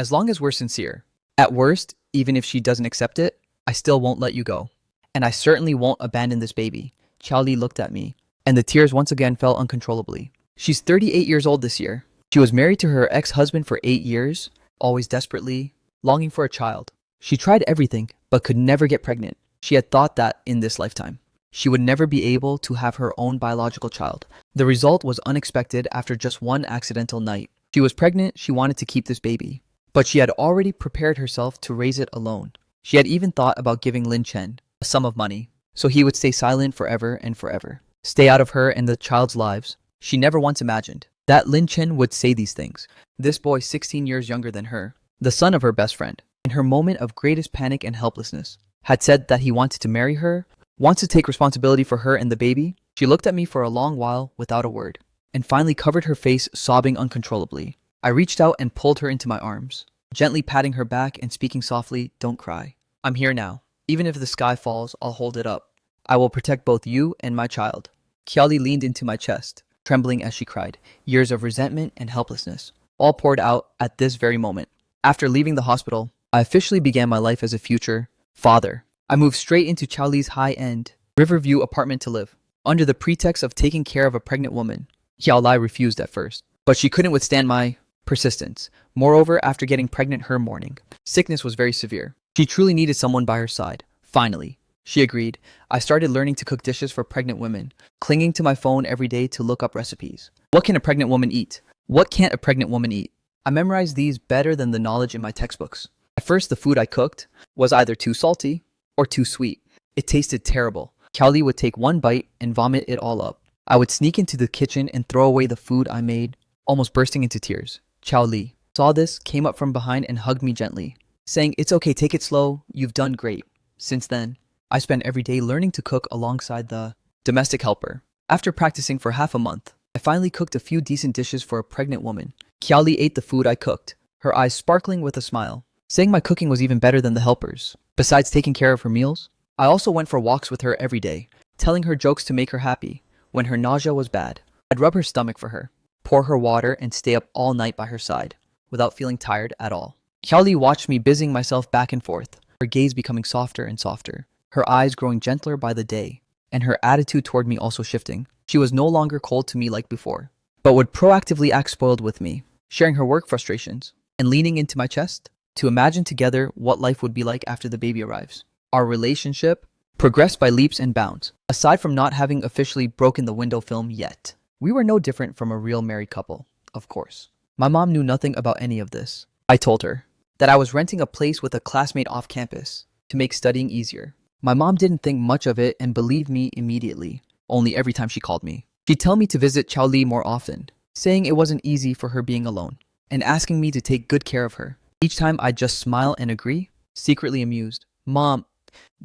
As long as we're sincere. At worst, even if she doesn't accept it, I still won't let you go. And I certainly won't abandon this baby. Charlie looked at me, and the tears once again fell uncontrollably. She's 38 years old this year. She was married to her ex-husband for 8 years, always desperately longing for a child. She tried everything, but could never get pregnant. She had thought that in this lifetime, she would never be able to have her own biological child. The result was unexpected after just one accidental night. She was pregnant, she wanted to keep this baby, but she had already prepared herself to raise it alone. She had even thought about giving Lin Chen a sum of money, so he would stay silent forever and forever. Stay out of her and the child's lives. She never once imagined that Lin Chen would say these things. This boy 16 years younger than her, the son of her best friend, in her moment of greatest panic and helplessness, had said that he wanted to marry her, wants to take responsibility for her and the baby. She looked at me for a long while without a word, and finally covered her face, sobbing uncontrollably. I reached out and pulled her into my arms, gently patting her back and speaking softly, "Don't cry. I'm here now. Even if the sky falls, I'll hold it up. I will protect both you and my child." Kiali leaned into my chest, trembling as she cried. Years of resentment and helplessness, all poured out at this very moment. After leaving the hospital, I officially began my life as a future father. I moved straight into Charlie's high-end Riverview apartment to live, under the pretext of taking care of a pregnant woman. Xiao Lai refused at first, but she couldn't withstand my persistence. Moreover, after getting pregnant her morning, sickness was very severe. She truly needed someone by her side. Finally, she agreed. I started learning to cook dishes for pregnant women, clinging to my phone every day to look up recipes. What can a pregnant woman eat? What can't a pregnant woman eat? I memorized these better than the knowledge in my textbooks. At first, the food I cooked was either too salty or too sweet. It tasted terrible. Kiali would take one bite and vomit it all up. I would sneak into the kitchen and throw away the food I made, almost bursting into tears. Chao Li saw this, came up from behind and hugged me gently, saying, "It's okay, take it slow, you've done great." Since then, I spent every day learning to cook alongside the domestic helper. After practicing for half a month, I finally cooked a few decent dishes for a pregnant woman. Kiali ate the food I cooked, her eyes sparkling with a smile, saying my cooking was even better than the helper's. Besides taking care of her meals, I also went for walks with her every day, telling her jokes to make her happy. When her nausea was bad, I'd rub her stomach for her, pour her water, and stay up all night by her side, without feeling tired at all. Xiaoli watched me busying myself back and forth, her gaze becoming softer and softer, her eyes growing gentler by the day, and her attitude toward me also shifting. She was no longer cold to me like before, but would proactively act spoiled with me, sharing her work frustrations, and leaning into my chest to imagine together what life would be like after the baby arrives. Our relationship progressed by leaps and bounds. Aside from not having officially broken the window film yet, we were no different from a real married couple, of course. My mom knew nothing about any of this. I told her that I was renting a place with a classmate off campus to make studying easier. My mom didn't think much of it and believed me immediately, only every time she called me. She'd tell me to visit Chao Li more often, saying it wasn't easy for her being alone, and asking me to take good care of her. Each time I'd just smile and agree, secretly amused. "Mom,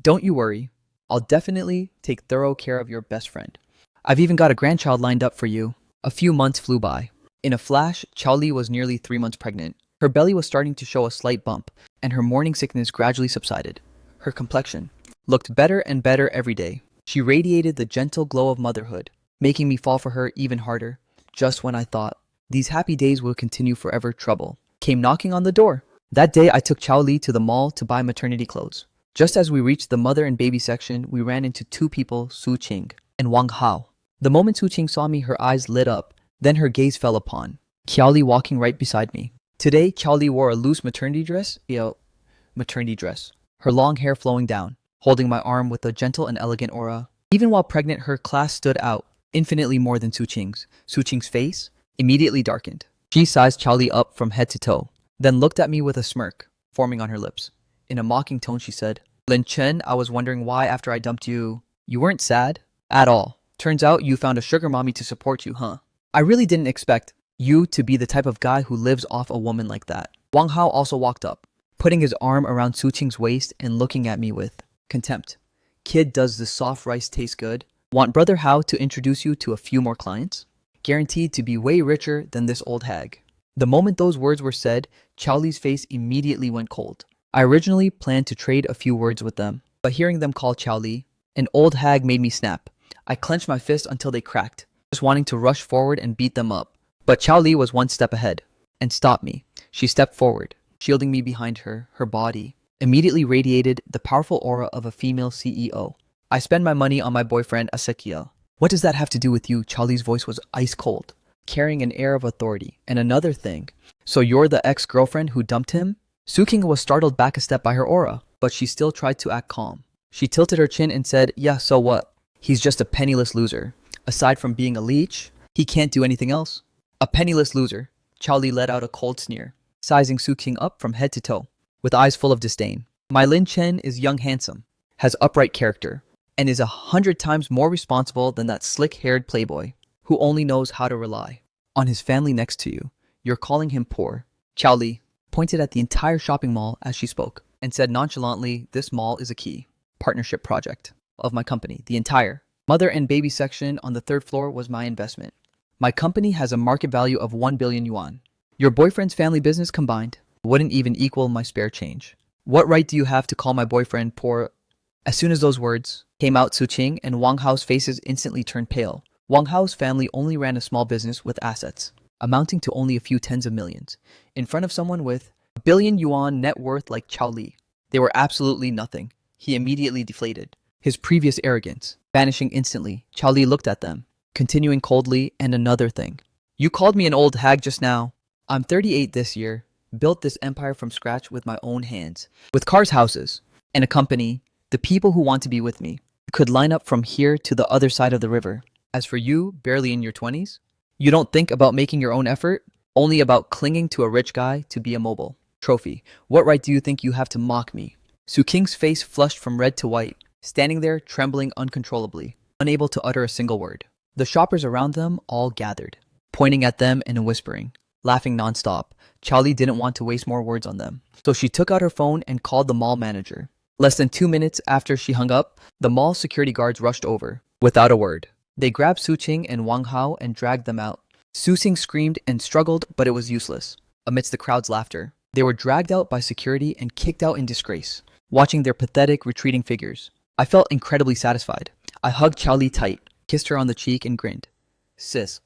don't you worry. I'll definitely take thorough care of your best friend. I've even got a grandchild lined up for you." A few months flew by. In a flash, Chao Li was nearly 3 months pregnant. Her belly was starting to show a slight bump, and her morning sickness gradually subsided. Her complexion looked better and better every day. She radiated the gentle glow of motherhood, making me fall for her even harder. Just when I thought these happy days would continue forever, trouble came knocking on the door. That day, I took Chao Li to the mall to buy maternity clothes. Just as we reached the mother and baby section, we ran into two people, Su Qing and Wang Hao. The moment Su Qing saw me, her eyes lit up. Then her gaze fell upon Qiao Li walking right beside me. Today, Qiao Li wore a loose maternity dress, her long hair flowing down, holding my arm with a gentle and elegant aura. Even while pregnant, her class stood out infinitely more than Su Qing's. Su Qing's face immediately darkened. She sized Qiao Li up from head to toe, then looked at me with a smirk forming on her lips. In a mocking tone, she said, "Lin Chen, I was wondering why after I dumped you, you weren't sad at all. Turns out you found a sugar mommy to support you, huh? I really didn't expect you to be the type of guy who lives off a woman like that." Wang Hao also walked up, putting his arm around Su Qing's waist and looking at me with contempt. "Kid, does this soft rice taste good? Want Brother Hao to introduce you to a few more clients? Guaranteed to be way richer than this old hag." The moment those words were said, Chao Li's face immediately went cold. I originally planned to trade a few words with them, but hearing them call Chao Li An old hag made me snap. I clenched my fists until they cracked, just wanting to rush forward and beat them up. But Chao Li was one step ahead and stopped me. She stepped forward, shielding me behind her. Her body immediately radiated the powerful aura of a female CEO. I spend my money on my boyfriend Asekia. What does that have to do with you? Chao Li's voice was ice cold, carrying an air of authority. And another thing, so you're the ex-girlfriend who dumped him? Su King was startled back a step by her aura, but she still tried to act calm. She tilted her chin and said, yeah, so what? He's just a penniless loser. Aside from being a leech, he can't do anything else. A penniless loser. Chao Li let out a cold sneer, sizing Su King up from head to toe, with eyes full of disdain. My Lin Chen is young handsome, has upright character, and is 100 times more responsible than that slick-haired playboy who only knows how to rely on his family next to you. You're calling him poor. Chao Li pointed at the entire shopping mall as she spoke and said nonchalantly, this mall is a key partnership project of my company. The entire mother and baby section on the third floor was my investment. My company has a market value of 1 billion yuan. Your boyfriend's family business combined wouldn't even equal my spare change. What right do you have to call my boyfriend poor? As soon as those words came out, Su Qing and Wang Hao's faces instantly turned pale. Wang Hao's family only ran a small business with assets amounting to only a few tens of millions. In front of someone with a billion yuan net worth like Chao Li, they were absolutely nothing. He immediately deflated, his previous arrogance vanishing instantly. Chao Li looked at them, continuing coldly, and another thing. You called me an old hag just now. I'm 38 this year, built this empire from scratch with my own hands. With cars, houses, and a company, the people who want to be with me could line up from here to the other side of the river. As for you, barely in your 20s, you don't think about making your own effort, only about clinging to a rich guy to be a mobile trophy. What right do you think you have to mock me? Su King's face flushed from red to white, standing there trembling uncontrollably, unable to utter a single word. The shoppers around them all gathered, pointing at them and whispering, laughing nonstop. Chao Li didn't want to waste more words on them, so she took out her phone and called the mall manager. Less than 2 minutes after she hung up, the mall security guards rushed over. Without a word, they grabbed Su Qing and Wang Hao and dragged them out. Su Qing screamed and struggled, but it was useless. Amidst the crowd's laughter, they were dragged out by security and kicked out in disgrace. Watching their pathetic, retreating figures, I felt incredibly satisfied. I hugged Chao Li tight, kissed her on the cheek, and grinned. Sis,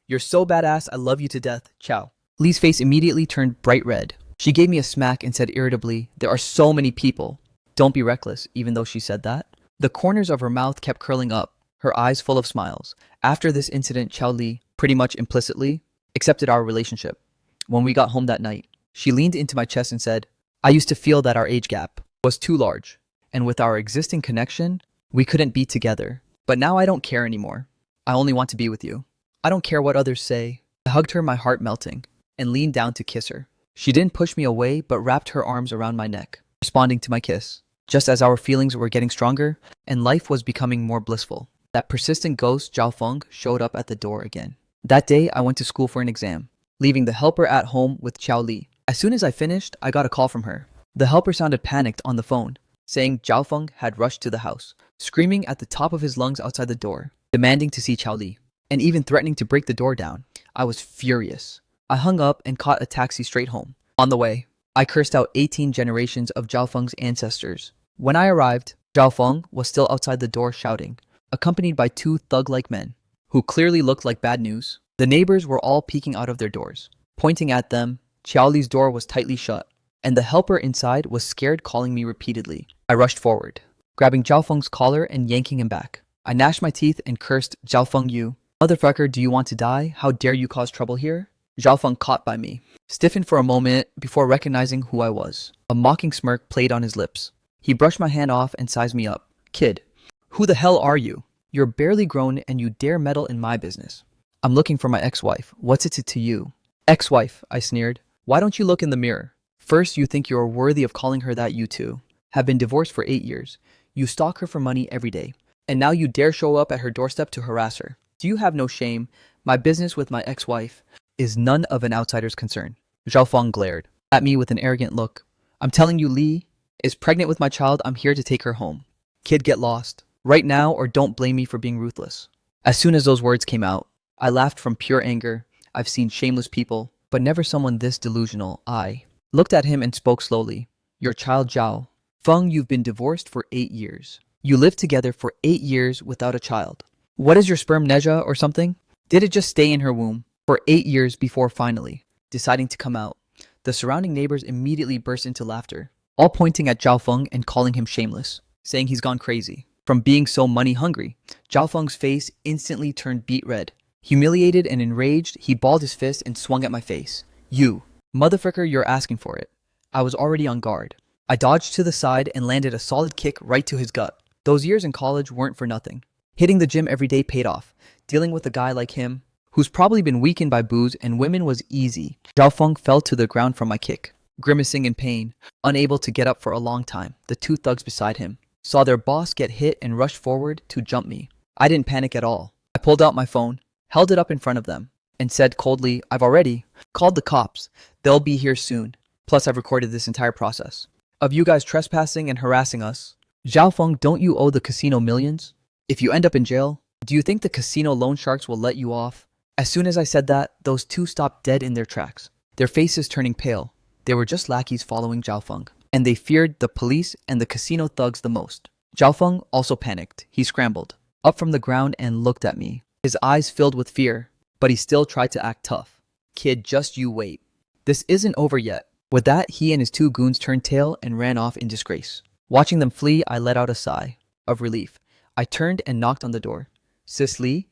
you're so badass, I love you to death, Chao. Li's face immediately turned bright red. She gave me a smack and said irritably, there are so many people. Don't be reckless, even though she said that. The corners of her mouth kept curling up, her eyes full of smiles. After this incident, Chao Li, pretty much implicitly, accepted our relationship. When we got home that night, she leaned into my chest and said, I used to feel that our age gap was too large, and with our existing connection, we couldn't be together. But now I don't care anymore. I only want to be with you. I don't care what others say. I hugged her, my heart melting, and leaned down to kiss her. She didn't push me away, but wrapped her arms around my neck, responding to my kiss. Just as our feelings were getting stronger, and life was becoming more blissful, that persistent ghost Zhao Feng showed up at the door again. That day, I went to school for an exam, leaving the helper at home with Chao Li. As soon as I finished, I got a call from her. The helper sounded panicked on the phone, saying Zhao Feng had rushed to the house, screaming at the top of his lungs outside the door, demanding to see Chao Li, and even threatening to break the door down. I was furious. I hung up and caught a taxi straight home. On the way, I cursed out 18 generations of Zhao Feng's ancestors. When I arrived, Zhao Feng was still outside the door shouting, accompanied by 2 thug-like men, who clearly looked like bad news. The neighbors were all peeking out of their doors, pointing at them. Chao Li's door was tightly shut, and the helper inside was scared, calling me repeatedly. I rushed forward, grabbing Zhao Feng's collar and yanking him back. I gnashed my teeth and cursed, Zhao Feng, you motherfucker, do you want to die? How dare you cause trouble here? Zhao Feng, caught by me, stiffened for a moment before recognizing who I was. A mocking smirk played on his lips. He brushed my hand off and sized me up. Kid, who the hell are you? You're barely grown and you dare meddle in my business. I'm looking for my ex-wife. What's it to you? Ex-wife, I sneered. Why don't you look in the mirror? First, you think you're worthy of calling her that. You two have been divorced for 8 years. You stalk her for money every day. And now you dare show up at her doorstep to harass her. Do you have no shame? My business with my ex-wife is none of an outsider's concern. Zhao Feng glared at me with an arrogant look. I'm telling you, Li is pregnant with my child. I'm here to take her home. Kid, get lost right now or don't blame me for being ruthless. As soon as those words came out, I laughed from pure anger. I've seen shameless people, but never someone this delusional. I looked at him and spoke slowly. Your child Zhao Feng, you've been divorced for 8 years. You lived together for 8 years without a child. What is your sperm neja or something? Did it just stay in her womb for 8 years before finally deciding to come out? The surrounding neighbors immediately burst into laughter, all pointing at Zhao Feng and calling him shameless, saying he's gone crazy from being so money hungry. Zhao Feng's face instantly turned beet red. Humiliated and enraged, he balled his fist and swung at my face. You, motherfucker, you're asking for it. I was already on guard. I dodged to the side and landed a solid kick right to his gut. Those years in college weren't for nothing. Hitting the gym every day paid off. Dealing with a guy like him, who's probably been weakened by booze and women, was easy. Zhao Feng fell to the ground from my kick, grimacing in pain, unable to get up for a long time. The two thugs beside him saw their boss get hit and rushed forward to jump me. I didn't panic at all. I pulled out my phone, held it up in front of them, and said coldly, I've already called the cops. They'll be here soon. Plus, I've recorded this entire process of you guys trespassing and harassing us. Zhao Feng, don't you owe the casino millions? If you end up in jail, do you think the casino loan sharks will let you off? As soon as I said that, those two stopped dead in their tracks, their faces turning pale. They were just lackeys following Zhao Feng, and they feared the police and the casino thugs the most. Zhao Feng also panicked. He scrambled up from the ground and looked at me, his eyes filled with fear, but he still tried to act tough. Kid, just you wait. This isn't over yet. With that, he and his two goons turned tail and ran off in disgrace. Watching them flee, I let out a sigh of relief. I turned and knocked on the door. Sis Lee?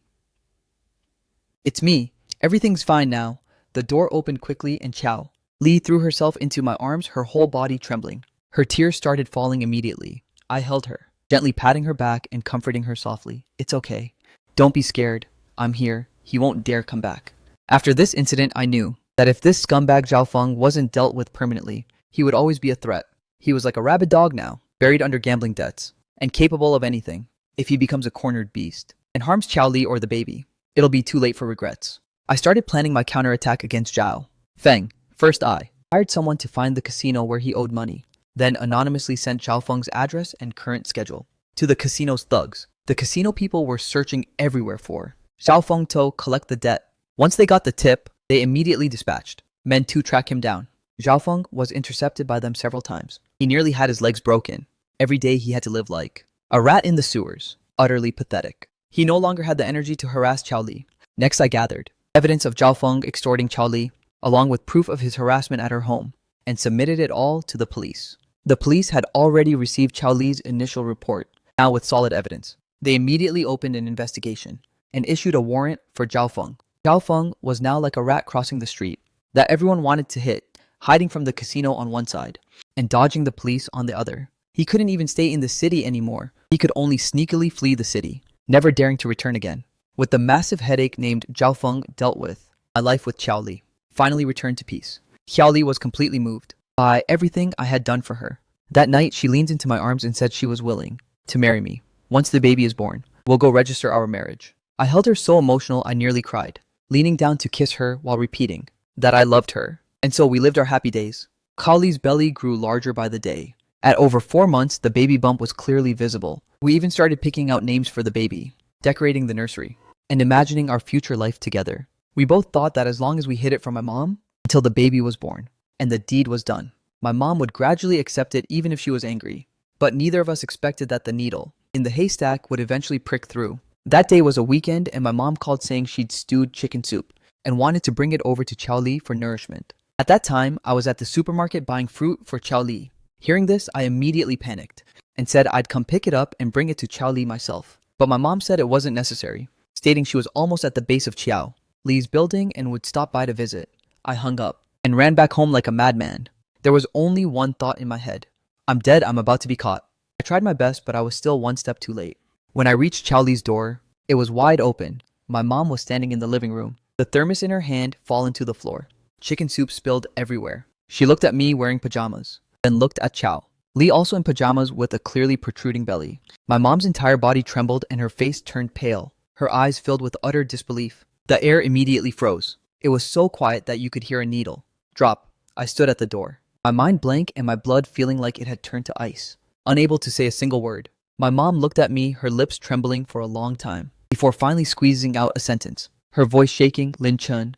It's me. Everything's fine now. The door opened quickly and Chow Lee threw herself into my arms, her whole body trembling. Her tears started falling immediately. I held her, gently patting her back and comforting her softly. It's okay. Don't be scared. I'm here. He won't dare come back. After this incident, I knew that if this scumbag Zhao Feng wasn't dealt with permanently, he would always be a threat. He was like a rabid dog now, buried under gambling debts, and capable of anything. If he becomes a cornered beast and harms Chow Li or the baby, it'll be too late for regrets. I started planning my counterattack against Zhao Feng. First, I hired someone to find the casino where he owed money, then anonymously sent Zhao Feng's address and current schedule to the casino's thugs. The casino people were searching everywhere for Zhao Feng to collect the debt. Once they got the tip, they immediately dispatched men to track him down. Zhao Feng was intercepted by them several times. He nearly had his legs broken. Every day he had to live like a rat in the sewers. Utterly pathetic. He no longer had the energy to harass Chow Li. Next, I gathered evidence of Zhao Feng extorting Chow Li, along with proof of his harassment at her home, and submitted it all to the police. The police had already received Chow Li's initial report. Now, with solid evidence, they immediately opened an investigation and issued a warrant for Zhao Feng. Zhao Feng was now like a rat crossing the street that everyone wanted to hit, hiding from the casino on one side and dodging the police on the other. He couldn't even stay in the city anymore. He could only sneakily flee the city, never daring to return again. With the massive headache named Zhao Feng dealt with, my life with Chow Li finally returned to peace. Chow Li was completely moved by everything I had done for her. That night, she leaned into my arms and said she was willing to marry me. Once the baby is born, we'll go register our marriage. I held her so emotional I nearly cried, leaning down to kiss her while repeating that I loved her. And so we lived our happy days. Chow Li's belly grew larger by the day. At over 4 months, the baby bump was clearly visible. We even started picking out names for the baby, decorating the nursery, and imagining our future life together. We both thought that as long as we hid it from my mom until the baby was born and the deed was done, my mom would gradually accept it even if she was angry. But neither of us expected that the needle in the haystack would eventually prick through. That day was a weekend and my mom called saying she'd stewed chicken soup and wanted to bring it over to Chow Li for nourishment. At that time, I was at the supermarket buying fruit for Chow Li. Hearing this, I immediately panicked and said I'd come pick it up and bring it to Chow Li myself. But my mom said it wasn't necessary, stating she was almost at the base of Chow Li's building and would stop by to visit. I hung up and ran back home like a madman. There was only one thought in my head. I'm dead, I'm about to be caught. I tried my best, but I was still one step too late. When I reached Chow Li's door, it was wide open. My mom was standing in the living room, the thermos in her hand fallen to the floor. Chicken soup spilled everywhere. She looked at me wearing pajamas, then looked at Chow Li also in pajamas with a clearly protruding belly. My mom's entire body trembled and her face turned pale, her eyes filled with utter disbelief. The air immediately froze. It was so quiet that you could hear a needle drop. I stood at the door, my mind blank and my blood feeling like it had turned to ice, unable to say a single word. My mom looked at me, her lips trembling for a long time, before finally squeezing out a sentence, her voice shaking. Lin Chun.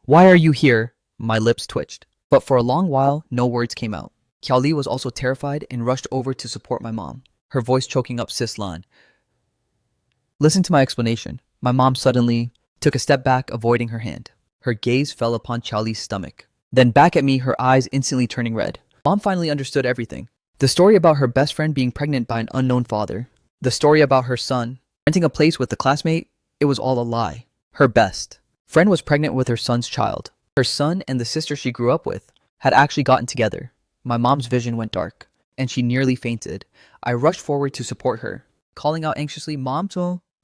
Why are you here? My lips twitched, but for a long while, no words came out. Chow Li was also terrified and rushed over to support my mom. her voice choking up Sislan. Listen to my explanation. My mom suddenly took a step back, avoiding her hand. Her gaze fell upon Charlie's stomach. Then back at me, her eyes instantly turning red. Mom finally understood everything. The story about her best friend being pregnant by an unknown father. The story about her son renting a place with a classmate. It was all a lie. Her best friend was pregnant with her son's child. Her son and the sister she grew up with had actually gotten together. My mom's vision went dark, and she nearly fainted. I rushed forward to support her, calling out anxiously, "Mom,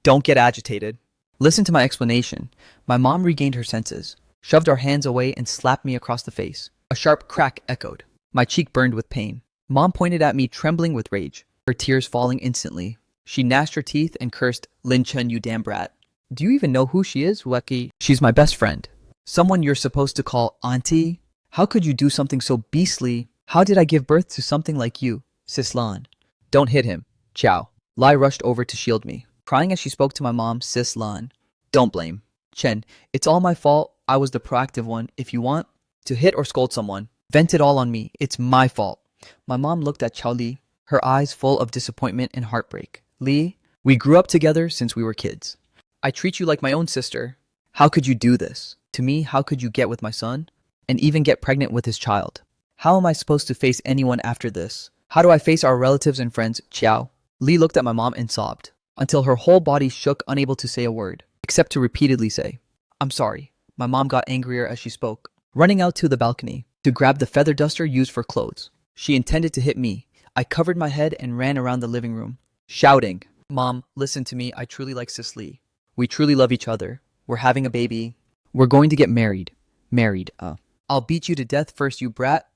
don't get agitated. Listen to my explanation." My mom regained her senses, shoved our hands away, and slapped me across the face. A sharp crack echoed. My cheek burned with pain. Mom pointed at me, trembling with rage, her tears falling instantly. She gnashed her teeth and cursed, "Lin Chen, you damn brat. Do you even know who she is, Weki? She's my best friend. Someone you're supposed to call auntie? How could you do something so beastly? How did I give birth to something like you, Sislan?" "Don't hit him. Chow." Lai rushed over to shield me, crying as she spoke to my mom, "Sislan, don't blame Chen. It's all my fault. I was the proactive one. If you want to hit or scold someone, vent it all on me. It's my fault." My mom looked at Chao Li, her eyes full of disappointment and heartbreak. "Li, we grew up together since we were kids. I treat you like my own sister. How could you do this to me? How could you get with my son and even get pregnant with his child? How am I supposed to face anyone after this? How do I face our relatives and friends?" Chiao Li looked at my mom and sobbed until her whole body shook, unable to say a word, except to repeatedly say, "I'm sorry." My mom got angrier as she spoke, running out to the balcony to grab the feather duster used for clothes. She intended to hit me. I covered my head and ran around the living room, shouting, "Mom, listen to me. I truly like Sis Lee. We truly love each other. We're having a baby. We're going to get married. I'll beat you to death first, you brat."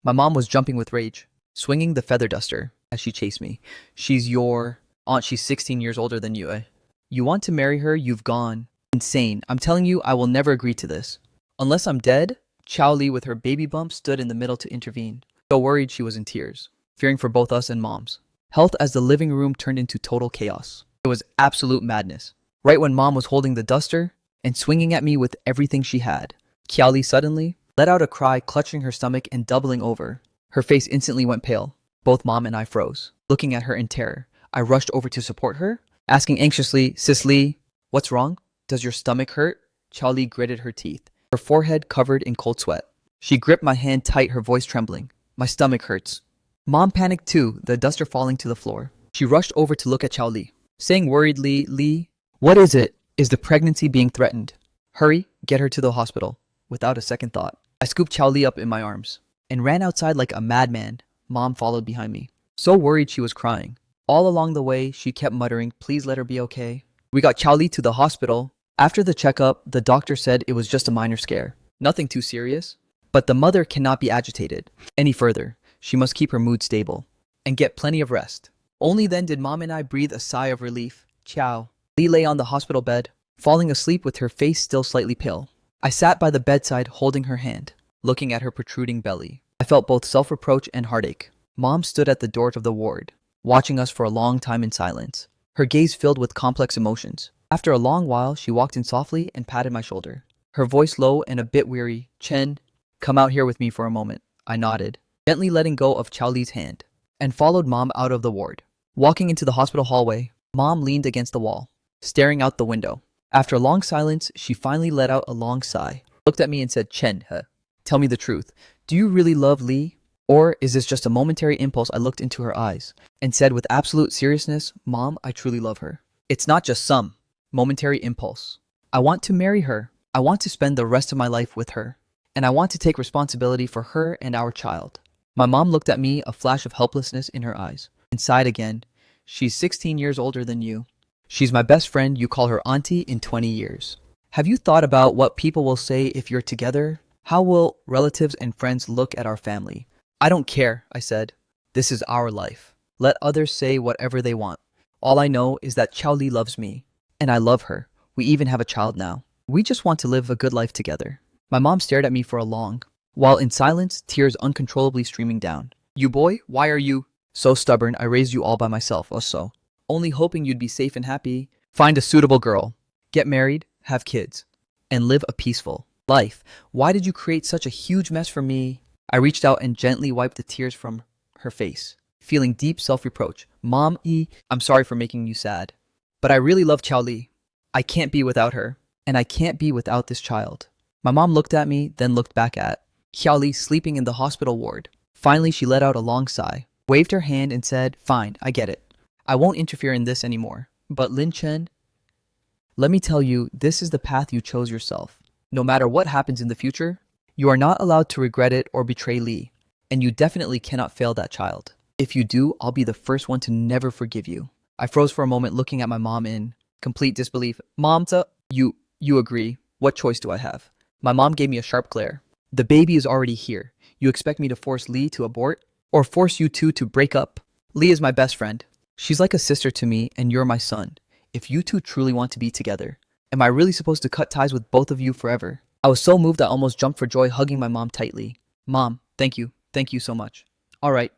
My mom was jumping with rage, swinging the feather duster as she chased me. "She's your aunt. She's 16 years older than you, eh? You want to marry her? You've gone insane. I'm telling you, I will never agree to this. Unless I'm dead." Chao Li, with her baby bump, stood in the middle to intervene. So worried she was in tears, fearing for both us and mom's health as the living room turned into total chaos. It was absolute madness. Right when mom was holding the duster and swinging at me with everything she had, Kiao Li suddenly let out a cry, clutching her stomach and doubling over. Her face instantly went pale. Both mom and I froze, looking at her in terror. I rushed over to support her, asking anxiously, "Sis Lee, what's wrong? Does your stomach hurt?" Chao Li gritted her teeth, her forehead covered in cold sweat. She gripped my hand tight, her voice trembling. "My stomach hurts." Mom panicked too, the duster falling to the floor. She rushed over to look at Chao Li, saying worriedly, "Li, what is it? Is the pregnancy being threatened? Hurry, get her to the hospital." Without a second thought, I scooped Chao Li up in my arms and ran outside like a madman. Mom followed behind me, so worried she was crying. All along the way, she kept muttering, "Please let her be okay." We got Chao Li to the hospital. After the checkup, the doctor said it was just a minor scare, nothing too serious. But the mother cannot be agitated any further. She must keep her mood stable and get plenty of rest. Only then did mom and I breathe a sigh of relief. Chao Li lay on the hospital bed, falling asleep with her face still slightly pale. I sat by the bedside holding her hand, looking at her protruding belly. I felt both self-reproach and heartache. Mom stood at the door of the ward, watching us for a long time in silence, her gaze filled with complex emotions. After a long while, she walked in softly and patted my shoulder, her voice low and a bit weary. "Chen, come out here with me for a moment." I nodded, gently letting go of Chao Li's hand, and followed mom out of the ward. Walking into the hospital hallway, mom leaned against the wall, staring out the window. After a long silence, she finally let out a long sigh, looked at me and said, "Chen, tell me the truth. Do you really love Li? Or is this just a momentary impulse?" I looked into her eyes and said with absolute seriousness, "Mom, I truly love her. It's not just some momentary impulse. I want to marry her. I want to spend the rest of my life with her. And I want to take responsibility for her and our child." My mom looked at me, a flash of helplessness in her eyes, and sighed again. "She's 16 years older than you. She's my best friend. You call her auntie in 20 years. Have you thought about what people will say if you're together? How will relatives and friends look at our family?" "I don't care," I said. "This is our life. Let others say whatever they want. All I know is that Chao Li loves me, and I love her. We even have a child now. We just want to live a good life together." My mom stared at me for a long while in silence, tears uncontrollably streaming down. "You boy, why are you so stubborn? I raised you all by myself, also. Only hoping you'd be safe and happy. Find a suitable girl, get married, have kids, and live a peaceful life. Why did you create such a huge mess for me?" I reached out and gently wiped the tears from her face. feeling deep self-reproach. Mom, I'm sorry for making you sad. But I really love Chao Li. I can't be without her. And I can't be without this child. My mom looked at me, then looked back at Xiao Li sleeping in the hospital ward. Finally, she let out a long sigh, waved her hand and said, "Fine, I get it. I won't interfere in this anymore. But Lin Chen, let me tell you, this is the path you chose yourself. No matter what happens in the future, you are not allowed to regret it or betray Li. And you definitely cannot fail that child. If you do, I'll be the first one to never forgive you." I froze for a moment looking at my mom in complete disbelief. Mom, you agree. What choice do I have? My mom gave me a sharp glare. The baby is already here. You expect me to force Li to abort? Or force you two to break up? Li is my best friend. She's like a sister to me and you're my son. If you two truly want to be together, am I really supposed to cut ties with both of you forever? I was so moved I almost jumped for joy, hugging my mom tightly. Mom, thank you. Thank you so much. All right,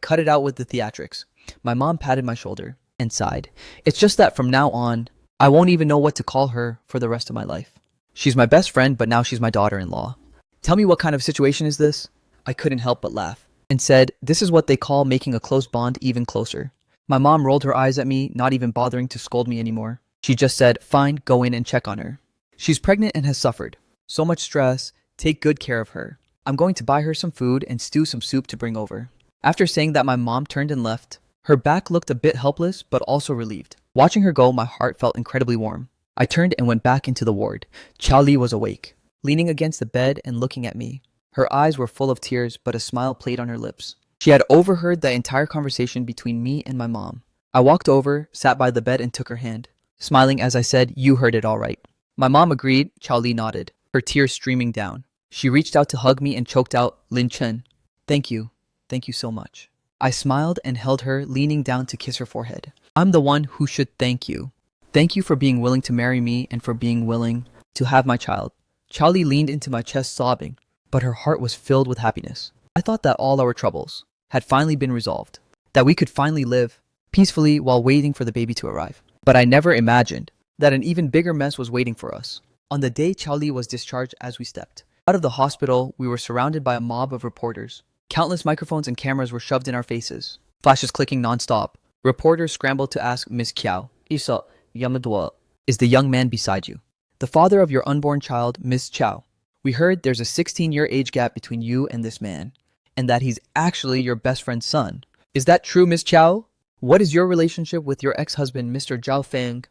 cut it out with the theatrics. My mom patted my shoulder and sighed. It's just that from now on, I won't even know what to call her for the rest of my life. She's my best friend, but now she's my daughter-in-law. Tell me, what kind of situation is this? I couldn't help but laugh and said, this is what they call making a close bond even closer. My mom rolled her eyes at me, not even bothering to scold me anymore. She just said, fine, go in and check on her. She's pregnant and has suffered so much stress. Take good care of her. I'm going to buy her some food and stew some soup to bring over. After saying that, my mom turned and left. Her back looked a bit helpless, but also relieved. Watching her go, my heart felt incredibly warm. I turned and went back into the ward. Chao Li was awake, leaning against the bed and looking at me. Her eyes were full of tears, but a smile played on her lips. She had overheard the entire conversation between me and my mom. I walked over, sat by the bed and took her hand, smiling as I said, you heard it all right. My mom agreed. Chao Li nodded, her tears streaming down. She reached out to hug me and choked out, Lin Chen. Thank you. Thank you so much. I smiled and held her, leaning down to kiss her forehead. I'm the one who should thank you. Thank you for being willing to marry me and for being willing to have my child. Chao Li leaned into my chest sobbing, but her heart was filled with happiness. I thought that all our troubles had finally been resolved, that we could finally live peacefully while waiting for the baby to arrive. But I never imagined that an even bigger mess was waiting for us. On the day Chao Li was discharged, as we stepped out of the hospital, we were surrounded by a mob of reporters. Countless microphones and cameras were shoved in our faces, flashes clicking non-stop. Reporters scrambled to ask Miss Qiao, Isa, Yamadua, is the young man beside you the father of your unborn child, Miss Qiao? We heard there's a 16-year age gap between you and this man, and that he's actually your best friend's son. Is that true, Miss Qiao? What is your relationship with your ex-husband, Mr. Zhao Feng?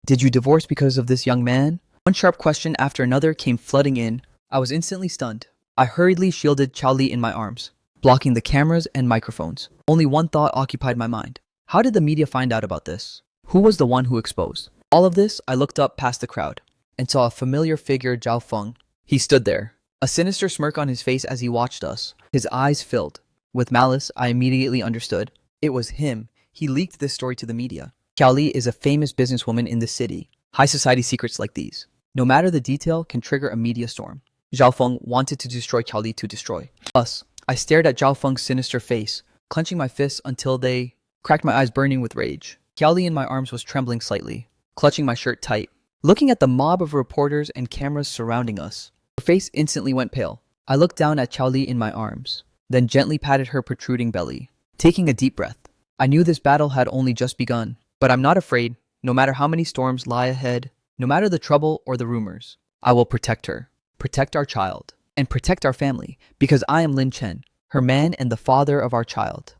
Did you divorce because of this young man? One sharp question after another came flooding in. I was instantly stunned. I hurriedly shielded Chao Li in my arms, blocking the cameras and microphones. Only one thought occupied my mind. How did the media find out about this? Who was the one who exposed all of this? I looked up past the crowd and saw a familiar figure, Zhao Feng. He stood there, a sinister smirk on his face as he watched us, his eyes filled with malice. I immediately understood. It was him. He leaked this story to the media. Chao Li is a famous businesswoman in the city. High society secrets like these, no matter the detail, can trigger a media storm. Zhao Feng wanted to destroy Chao Li to destroy us. I stared at Zhao Feng's sinister face, clenching my fists until they cracked, my eyes burning with rage. Chao Li in my arms was trembling slightly, clutching my shirt tight, looking at the mob of reporters and cameras surrounding us. Her face instantly went pale. I looked down at Chao Li in my arms, then gently patted her protruding belly, taking a deep breath. I knew this battle had only just begun, but I'm not afraid. No matter how many storms lie ahead, no matter the trouble or the rumors, I will protect her, protect our child, and protect our family, because I am Lin Chen, her man and the father of our child.